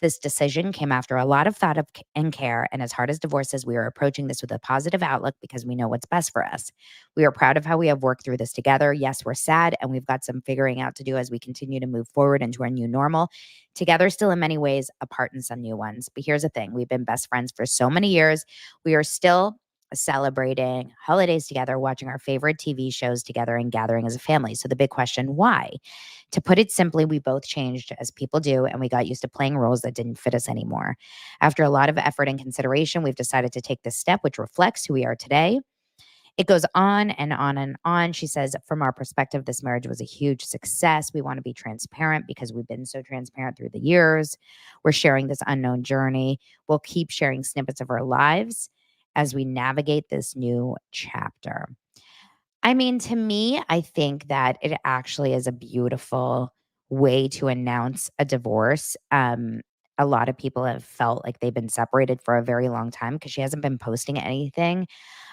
This decision came after a lot of thought and care. And as hard as divorce is, we are approaching this with a positive outlook because we know what's best for us. We are proud of how we have worked through this together. Yes, we're sad, and we've got some figuring out to do as we continue to move forward into our new normal. Together, still in many ways, apart in some new ones. But here's the thing, we've been best friends for so many years. We are still celebrating holidays together, watching our favorite TV shows together, and gathering as a family. So the big question, why? To put it simply, we both changed as people do, and we got used to playing roles that didn't fit us anymore. After a lot of effort and consideration, we've decided to take this step, which reflects who we are today. It goes on and on and on. She says, from our perspective, this marriage was a huge success. We want to be transparent because we've been so transparent through the years. We're sharing this unknown journey. We'll keep sharing snippets of our lives as we navigate this new chapter. I mean, to me, I think that it actually is a beautiful way to announce a divorce. A lot of people have felt like they've been separated for a very long time because she hasn't been posting anything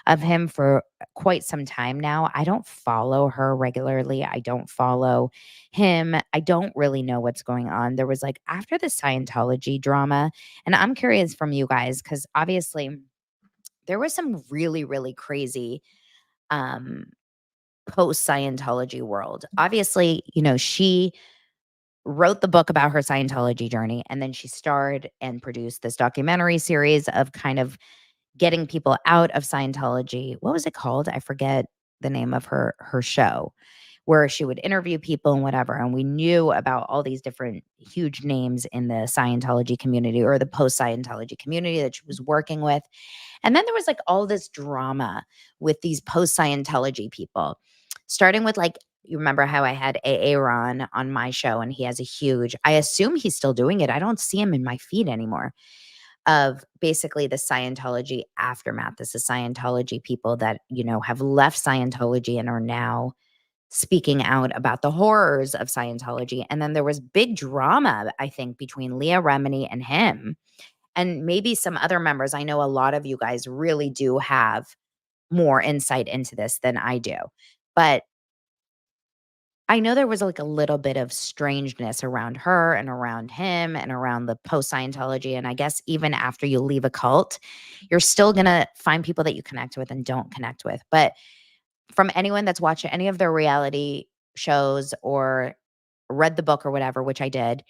of him for quite some time now. I don't follow her regularly. I don't follow him. I don't really know what's going on. There was like after the Scientology drama, and I'm curious from you guys because obviously there was some really, really crazy um post Scientology world. Obviously, she wrote the book about her Scientology journey, and then she starred and produced this documentary series of kind of getting people out of Scientology. What was it called? I forget the name of her show, where she would interview people and whatever. And we knew about all these different huge names in the Scientology community or the post Scientology community that she was working with. And then there was like all this drama with these post Scientology people, starting with like, you remember how I had Aaron on my show and he has a huge, I assume he's still doing it. I don't see him in my feed anymore, of basically the Scientology aftermath. This is Scientology people that, have left Scientology and are now speaking out about the horrors of Scientology. And then there was big drama, I think, between Leah Remini and him and maybe some other members. I know a lot of you guys really do have more insight into this than I do. But I know there was like a little bit of strangeness around her and around him and around the post Scientology. And I guess even after you leave a cult, you're still going to find people that you connect with and don't connect with. But from anyone that's watched any of their reality shows or read the book or whatever, which I did,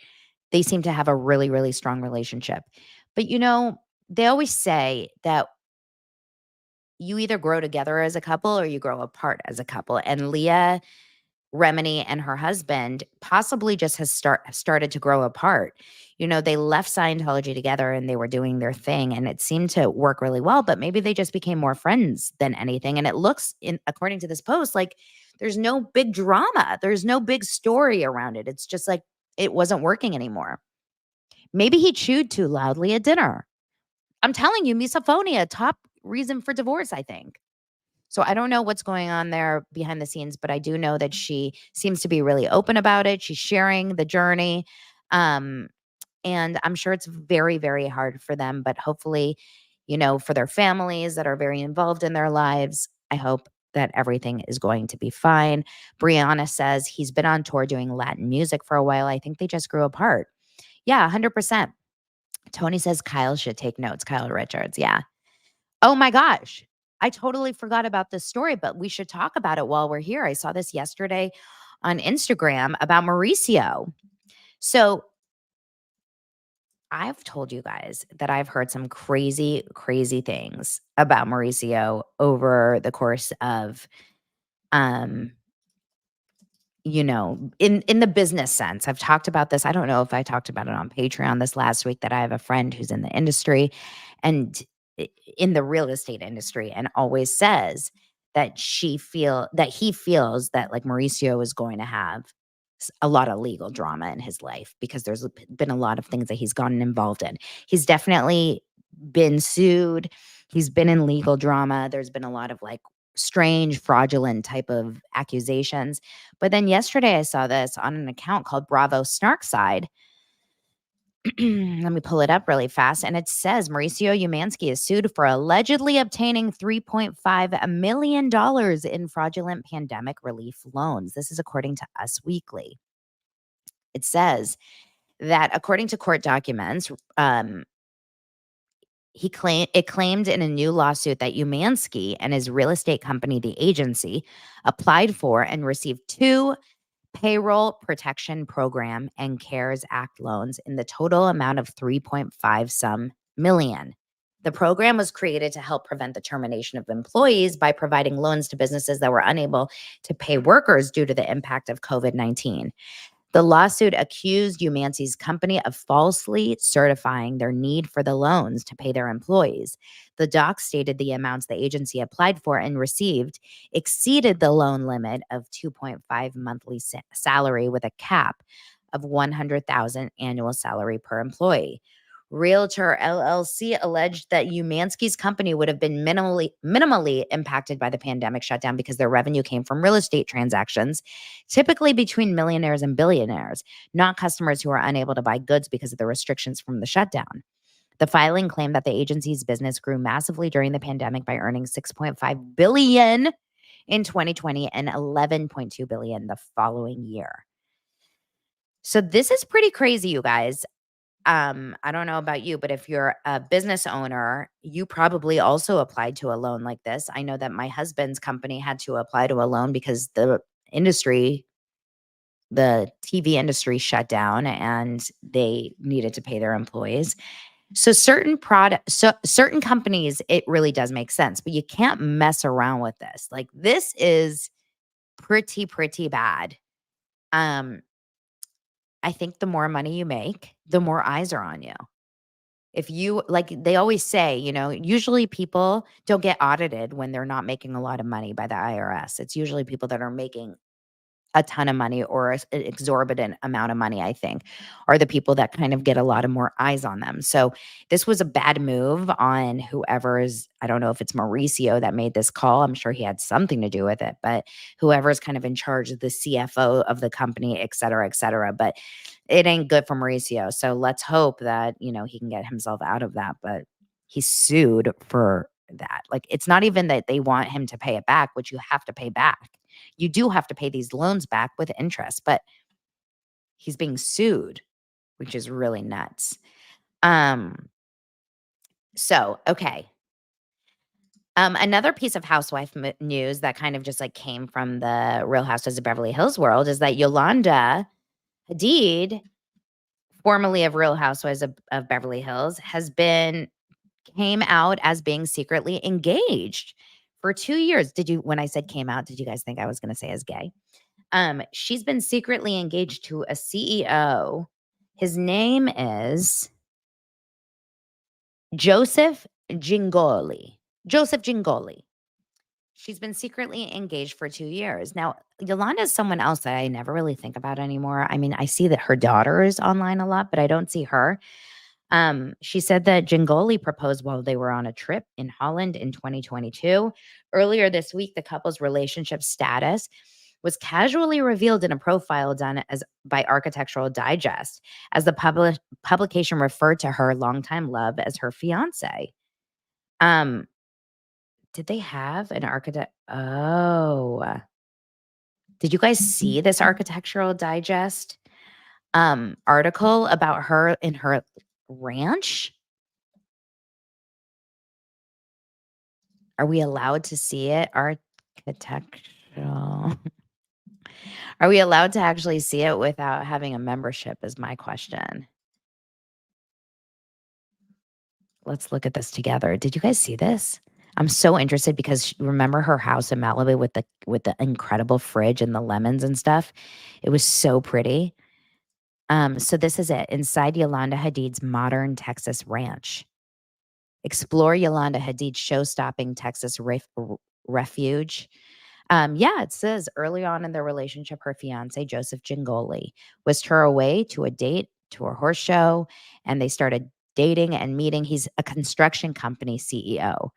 they seem to have a really, really strong relationship. But they always say that you either grow together as a couple or you grow apart as a couple. And Leah Remini and her husband possibly just started to grow apart. They left Scientology together and they were doing their thing and it seemed to work really well, but maybe they just became more friends than anything. And it looks according to this post, like there's no big drama. There's no big story around it. It's just like it wasn't working anymore. Maybe he chewed too loudly at dinner. I'm telling you, misophonia, top reason for divorce, I think. So I don't know what's going on there behind the scenes, but I do know that she seems to be really open about it. She's sharing the journey. Um, and I'm sure it's very, very hard for them, but hopefully, for their families that are very involved in their lives, I hope that everything is going to be fine. Brianna says he's been on tour doing Latin music for a while. I think they just grew apart. Yeah, 100%. Tony says Kyle should take notes. Kyle Richards. Yeah. Oh my gosh. I totally forgot about this story, but we should talk about it while we're here. I saw this yesterday on Instagram about Mauricio. So I've told you guys that I've heard some crazy, crazy things about Mauricio over the course of um in the business sense. I've talked about this. I don't know if I talked about it on Patreon this last week, that I have a friend who's in the industry and in the real estate industry, and always says that he feels that like Mauricio is going to have a lot of legal drama in his life because there's been a lot of things that he's gotten involved in. He's definitely been sued. He's been in legal drama. There's been a lot of like strange, fraudulent type of accusations. But then yesterday I saw this on an account called Bravo Snarkside. Let me pull it up really fast. And it says Mauricio Umansky is sued for allegedly obtaining $3.5 million in fraudulent pandemic relief loans. This is according to Us Weekly. It says that according to court documents, it claimed in a new lawsuit that Umansky and his real estate company, The Agency, applied for and received 2 Payroll Protection Program and CARES Act loans in the total amount of 3.5 some million. The program was created to help prevent the termination of employees by providing loans to businesses that were unable to pay workers due to the impact of COVID-19. The lawsuit accused Umansky's company of falsely certifying their need for the loans to pay their employees. The doc stated the amounts the agency applied for and received exceeded the loan limit of 2.5 monthly salary with a cap of $100,000 annual salary per employee. Realtor LLC alleged that Umansky's company would have been minimally impacted by the pandemic shutdown because their revenue came from real estate transactions, typically between millionaires and billionaires, not customers who are unable to buy goods because of the restrictions from the shutdown. The filing claimed that the agency's business grew massively during the pandemic by earning $6.5 billion in 2020 and $11.2 billion the following year. So this is pretty crazy, you guys. I don't know about you, but if you're a business owner, you probably also applied to a loan like this. I know that my husband's company had to apply to a loan because the TV industry shut down and they needed to pay their employees. So certain companies, it really does make sense, but you can't mess around with this. Like, this is pretty bad. I think the more money you make, the more eyes are on you. If you, like they always say, usually people don't get audited when they're not making a lot of money by the IRS. It's usually people that are making a ton of money or an exorbitant amount of money, I think, are the people that kind of get a lot of more eyes on them. So this was a bad move on whoever's, I don't know if it's Mauricio that made this call. I'm sure he had something to do with it, but whoever's kind of in charge of the CFO of the company, et cetera, et cetera. But it ain't good for Mauricio. So let's hope that, he can get himself out of that. But he's sued for that. Like, it's not even that they want him to pay it back, which you have to pay back. You do have to pay these loans back with interest, but he's being sued, which is really nuts. So, okay. Another piece of housewife news that kind of just like came from the Real Housewives of Beverly Hills world is that Yolanda Hadid, formerly of Real Housewives of Beverly Hills, came out as being secretly engaged for 2 years. When I said came out, did you guys think I was going to say as gay? She's been secretly engaged to a CEO. His name is Joseph Gingoli. She's been secretly engaged for 2 years. Now, Yolanda is someone else that I never really think about anymore. I mean, I see that her daughter is online a lot, but I don't see her. She said that Gingoli proposed while they were on a trip in Holland in 2022. Earlier this week, the couple's relationship status was casually revealed in a profile done by Architectural Digest, as the publication referred to her longtime love as her fiance. Did they have an architect? Oh, did you guys see this Architectural Digest article about her in her ranch? Are we allowed to see it? Architectural. Are we allowed to actually see it without having a membership is my question. Let's look at this together. Did you guys see this? I'm so interested because remember her house in Malibu with the incredible fridge and the lemons and stuff? It was so pretty. So this is it. Inside Yolanda Hadid's modern Texas ranch. Explore Yolanda Hadid's show-stopping Texas refuge. It says early on in their relationship, her fiance, Joseph Gingoli, whisked her away to a date to a horse show, and they started dating and meeting. He's a construction company CEO.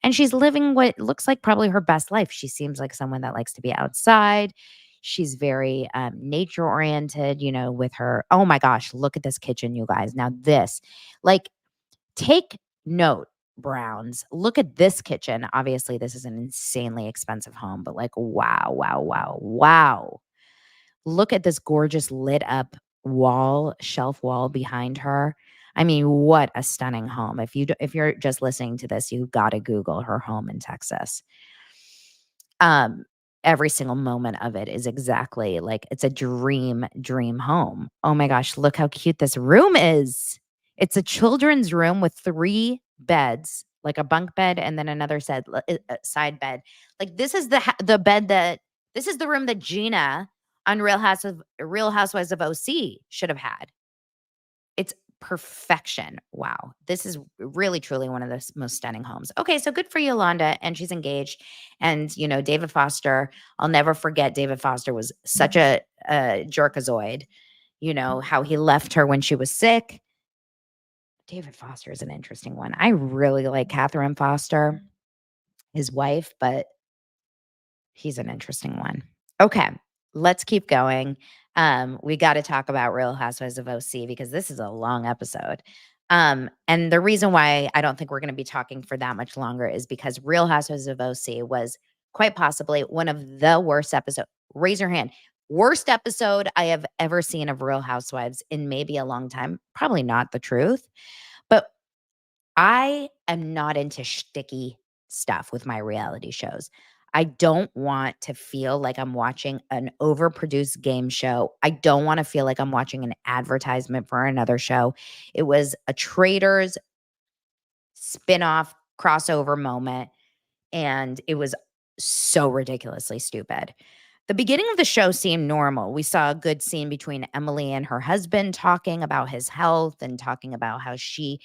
And she's living what looks like probably her best life. She seems like someone that likes to be outside. She's very nature oriented, with her. Oh my gosh, look at this kitchen, you guys. Now, this, like, take note, Browns. Look at this kitchen. Obviously, this is an insanely expensive home, but like, wow, wow, wow, wow. Look at this gorgeous lit up shelf wall behind her. I mean, what a stunning home. If you're just listening to this, you got to Google her home in Texas. Every single moment of it is exactly like it's a dream home. Oh my gosh, look how cute this room is. It's a children's room with 3 beds, like a bunk bed and then another side bed. Like this is the bed this is the room that Gina on Real Housewives of OC should have had. It's perfection. Wow. This is really, truly one of the most stunning homes. Okay, so good for Yolanda, and she's engaged. And, David Foster, I'll never forget David Foster was such a jerkazoid, how he left her when she was sick. David Foster is an interesting one. I really like Catherine Foster, his wife, but he's an interesting one. Okay, let's keep going. We got to talk about Real Housewives of OC because this is a long episode. And the reason why I don't think we're going to be talking for that much longer is because Real Housewives of OC was quite possibly one of the worst episodes. Raise your hand. Worst episode I have ever seen of Real Housewives in maybe a long time. Probably not the truth, but I am not into shticky stuff with my reality shows. I don't want to feel like I'm watching an overproduced game show. I don't want to feel like I'm watching an advertisement for another show. It was a Traitors spin-off crossover moment, and it was so ridiculously stupid. The beginning of the show seemed normal. We saw a good scene between Emily and her husband talking about his health and talking about how she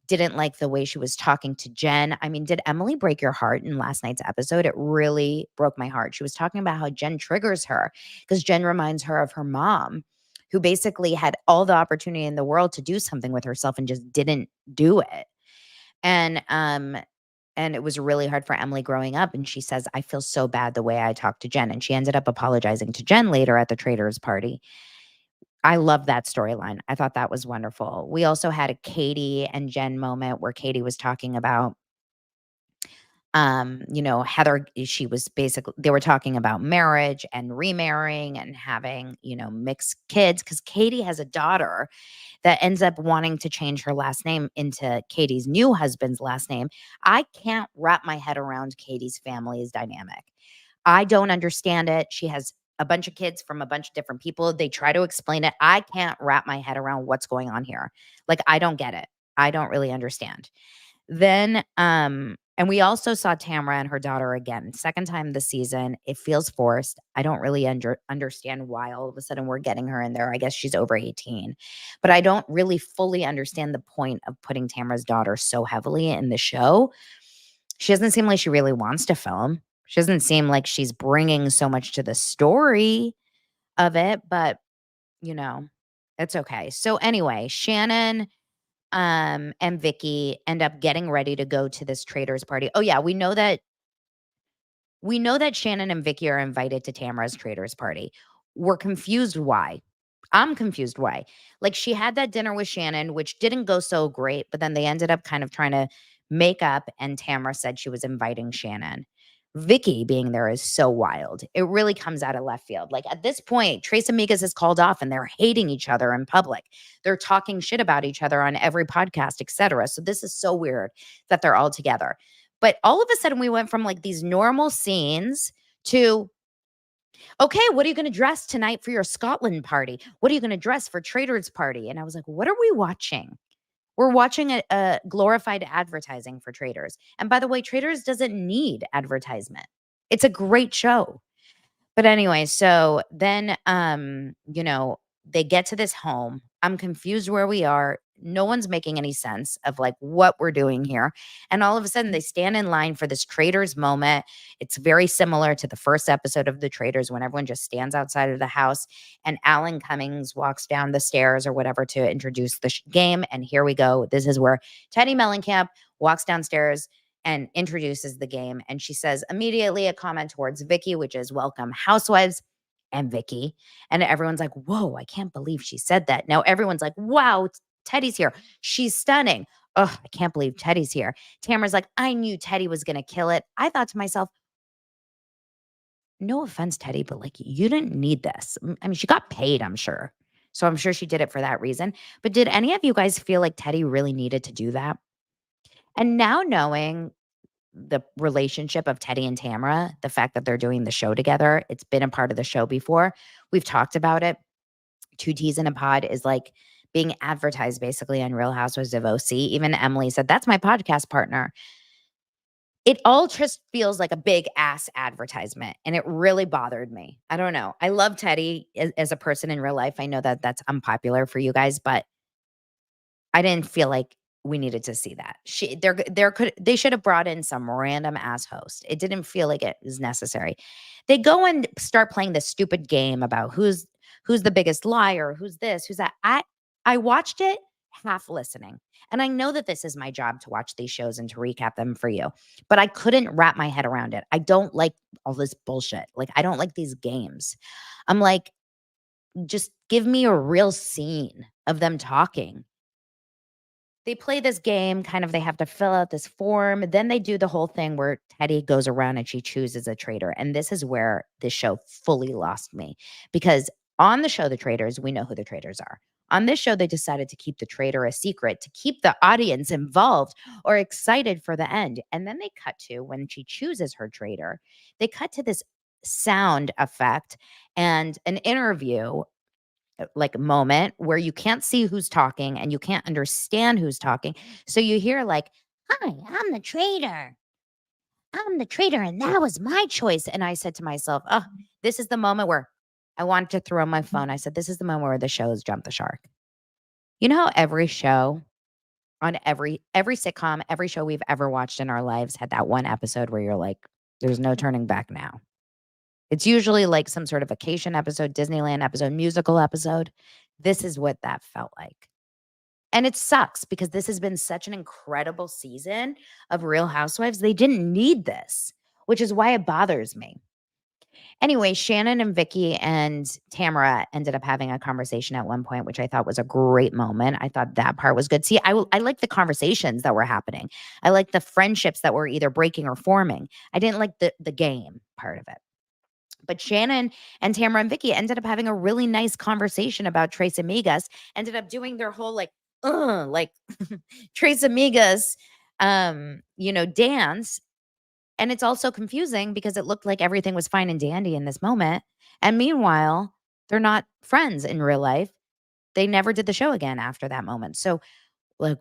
didn't like the way she was talking to Jen. I mean, did Emily break your heart in last night's episode? It really broke my heart. She was talking about how Jen triggers her because Jen reminds her of her mom, who basically had all the opportunity in the world to do something with herself and just didn't do it. And it was really hard for Emily growing up. And she says, I feel so bad the way I talked to Jen. And she ended up apologizing to Jen later at the Traitors party. I love that storyline. I thought that was wonderful. We also had a Katie and Jen moment where Katie was talking about, Heather, they were talking about marriage and remarrying and having, mixed kids because Katie has a daughter that ends up wanting to change her last name into Katie's new husband's last name. I can't wrap my head around Katie's family's dynamic. I don't understand it. She has a bunch of kids from a bunch of different people. They try to explain it. I can't wrap my head around what's going on here. Like, I don't get it. I don't really understand. Then, and we also saw Tamra and her daughter again. Second time this season. It feels forced. I don't really understand why all of a sudden we're getting her in there. I guess she's over 18. But I don't really fully understand the point of putting Tamra's daughter so heavily in the show. She doesn't seem like she really wants to film. She doesn't seem like she's bringing so much to the story of it, but, it's okay. So anyway, Shannon and Vicky end up getting ready to go to this Traitors party. Oh yeah, we know that Shannon and Vicky are invited to Tamara's Traitors party. We're confused why. I'm confused why. Like, she had that dinner with Shannon, which didn't go so great, but then they ended up kind of trying to make up, and Tamara said she was inviting Shannon. Vicky being there is so wild. It really comes out of left field. Like, at this point, Trace Amigas is called off and they're hating each other in public. They're talking shit about each other on every podcast, etc. So this is so weird that they're all together. But all of a sudden we went from like these normal scenes to, okay, what are you going to dress tonight for your Scotland party? What are you going to dress for Traitors party? And I was like, what are we watching? We're watching a glorified advertising for Traitors. And by the way, Traitors doesn't need advertisement. It's a great show. But anyway, so then, they get to this home. I'm confused where we are. No one's making any sense of like what we're doing here. And all of a sudden they stand in line for this Traitors moment. It's very similar to the first episode of the Traitors when everyone just stands outside of the house and Alan Cummings walks down the stairs or whatever to introduce the game. And here we go. This is where Teddy Mellencamp walks downstairs and introduces the game. And she says immediately a comment towards Vicky, which is welcome housewives and Vicky. And everyone's like, whoa, I can't believe she said that. Now everyone's like, wow, Teddy's here. She's stunning. Oh, I can't believe Teddy's here. Tamara's like, I knew Teddy was going to kill it. I thought to myself, no offense, Teddy, but like, you didn't need this. I mean, she got paid, I'm sure. So I'm sure she did it for that reason. But did any of you guys feel like Teddy really needed to do that? And now knowing the relationship of Teddy and Tamara, the fact that they're doing the show together, it's been a part of the show before. We've talked about it. Two T's in a Pod is like being advertised basically on Real Housewives of OC. Even Emily said, that's my podcast partner. It all just feels like a big ass advertisement, and it really bothered me. I don't know. I love Teddy as a person in real life. I know that that's unpopular for you guys, but I didn't feel like we needed to see that. They should have brought in some random ass host. It didn't feel like it was necessary. They go and start playing this stupid game about who's the biggest liar, who's this, who's that. I watched it half listening. And I know that this is my job to watch these shows and to recap them for you, but I couldn't wrap my head around it. I don't like all this bullshit. Like, I don't like these games. I'm like, just give me a real scene of them talking. They play this game, kind of, they have to fill out this form. Then they do the whole thing where Teddy goes around and she chooses a traitor. And this is where this show fully lost me, because on the show, The Traitors, we know who the traitors are. On this show, they decided to keep the traitor a secret, to keep the audience involved or excited for the end. And then they cut to when she chooses her traitor, they cut to this sound effect and an interview like moment where you can't see who's talking and you can't understand who's talking. So you hear like, hi, I'm the traitor. I'm the traitor. And that was my choice. And I said to myself, oh, this is the moment where I wanted to throw my phone. I said, this is the moment where the show has jumped the shark. You know how every show on every sitcom, every show we've ever watched in our lives had that one episode where you're like, there's no turning back now. It's usually like some sort of vacation episode, Disneyland episode, musical episode. This is what that felt like. And it sucks because this has been such an incredible season of Real Housewives. They didn't need this, which is why it bothers me. Anyway, Shannon and Vicky and Tamara ended up having a conversation at one point, which I thought was a great moment. I thought that part was good. See, I like the conversations that were happening. I like the friendships that were either breaking or forming. I didn't like the game part of it. But Shannon and Tamara and Vicky ended up having a really nice conversation about Tres Amigas, ended up doing their whole like Tres Amigas, dance. And it's also confusing because it looked like everything was fine and dandy in this moment. And meanwhile, they're not friends in real life. They never did the show again after that moment. So like,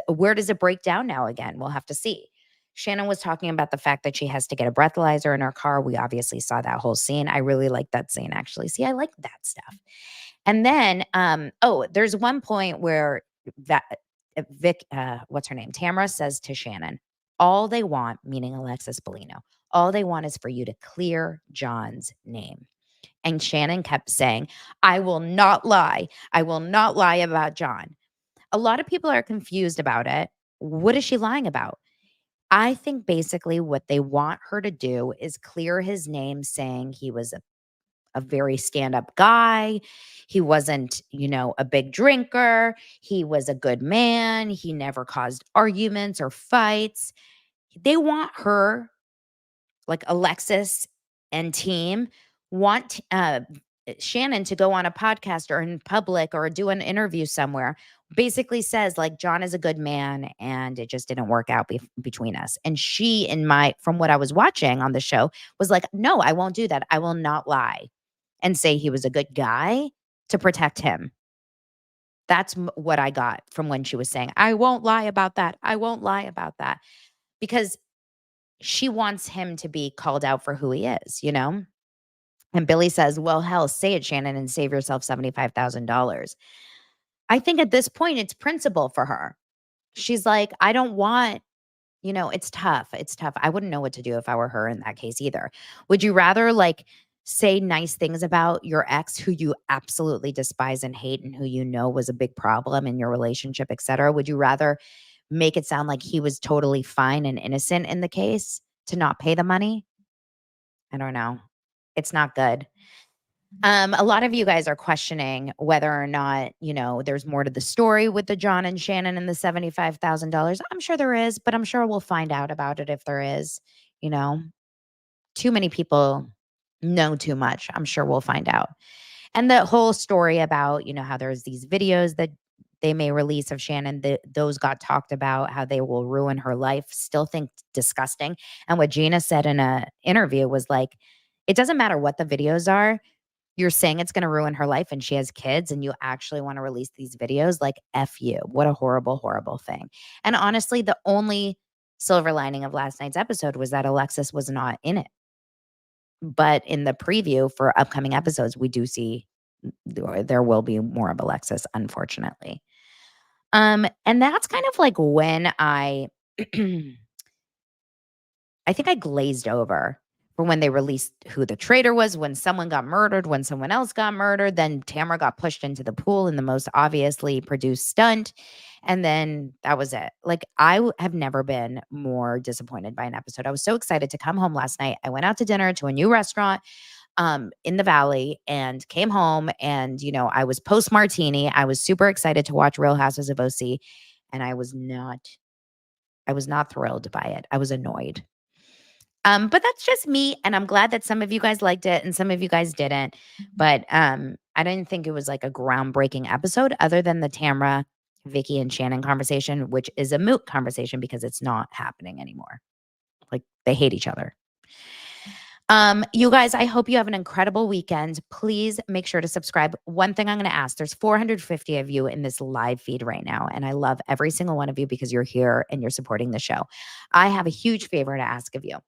where does it break down now again? We'll have to see. Shannon was talking about the fact that she has to get a breathalyzer in her car. We obviously saw that whole scene. I really like that scene, actually. See, I like that stuff. And then, there's one point where what's her name? Tamara says to Shannon, all they want, meaning Alexis Bellino, all they want is for you to clear John's name. And Shannon kept saying, I will not lie. I will not lie about John. A lot of people are confused about it. What is she lying about? I think basically what they want her to do is clear his name, saying he was a very stand-up guy. He wasn't, a big drinker. He was a good man. He never caused arguments or fights. They want her, like Alexis and team, want Shannon to go on a podcast or in public or do an interview somewhere, basically says like, John is a good man and it just didn't work out between us. And she, from what I was watching on the show, was like, no, I won't do that. I will not lie and say he was a good guy to protect him. That's what I got from when she was saying, I won't lie about that. I won't lie about that. Because she wants him to be called out for who he is, And Billy says, well, hell, say it, Shannon, and save yourself $75,000. I think at this point, it's principle for her. She's like, I don't want, it's tough. It's tough. I wouldn't know what to do if I were her in that case either. Would you rather say nice things about your ex who you absolutely despise and hate and who was a big problem in your relationship, et cetera? Would you rather make it sound like he was totally fine and innocent in the case to not pay the money. I don't know. It's not good. A lot of you guys are questioning whether or not, there's more to the story with the John and Shannon and the $75,000. I'm sure there is, but I'm sure we'll find out about it if there is. Too many people know too much. I'm sure we'll find out. And the whole story about, how there's these videos that they may release of Shannon, those got talked about, how they will ruin her life, still think disgusting. And what Gina said in an interview was like, it doesn't matter what the videos are. You're saying it's going to ruin her life and she has kids and you actually want to release these videos, like F you. What a horrible, horrible thing. And honestly, the only silver lining of last night's episode was that Alexis was not in it. But in the preview for upcoming episodes, we do see there will be more of Alexis, unfortunately. And that's kind of like when I think I glazed over for when they released who the traitor was, when someone got murdered, when someone else got murdered, then Tamara got pushed into the pool in the most obviously produced stunt. And then that was it. Like, I have never been more disappointed by an episode. I was so excited to come home last night. I went out to dinner to a new restaurant in the Valley and came home and, I was post martini. I was super excited to watch Real Houses of OC and I was not thrilled by it. I was annoyed. But that's just me. And I'm glad that some of you guys liked it and some of you guys didn't. But I didn't think it was like a groundbreaking episode other than the Tamara, Vicky, and Shannon conversation, which is a moot conversation because it's not happening anymore. Like, they hate each other. You guys, I hope you have an incredible weekend. Please make sure to subscribe. One thing I'm going to ask, there's 450 of you in this live feed right now, and I love every single one of you because you're here and you're supporting the show. I have a huge favor to ask of you.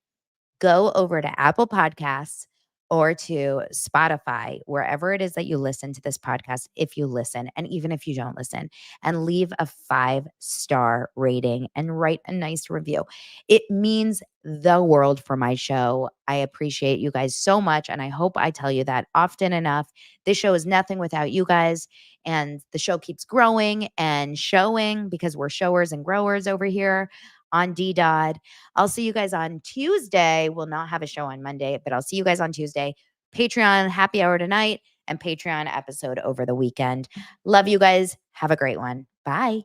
Go over to Apple Podcasts or to Spotify, wherever it is that you listen to this podcast, if you listen, and even if you don't listen, and leave a 5-star rating and write a nice review. It means the world for my show. I appreciate you guys so much, and I hope I tell you that often enough. This show is nothing without you guys, and the show keeps growing and showing because we're showers and growers over here on DDOD. I'll see you guys on Tuesday. We'll not have a show on Monday, but I'll see you guys on Tuesday. Patreon happy hour tonight and Patreon episode over the weekend. Love you guys. Have a great one. Bye.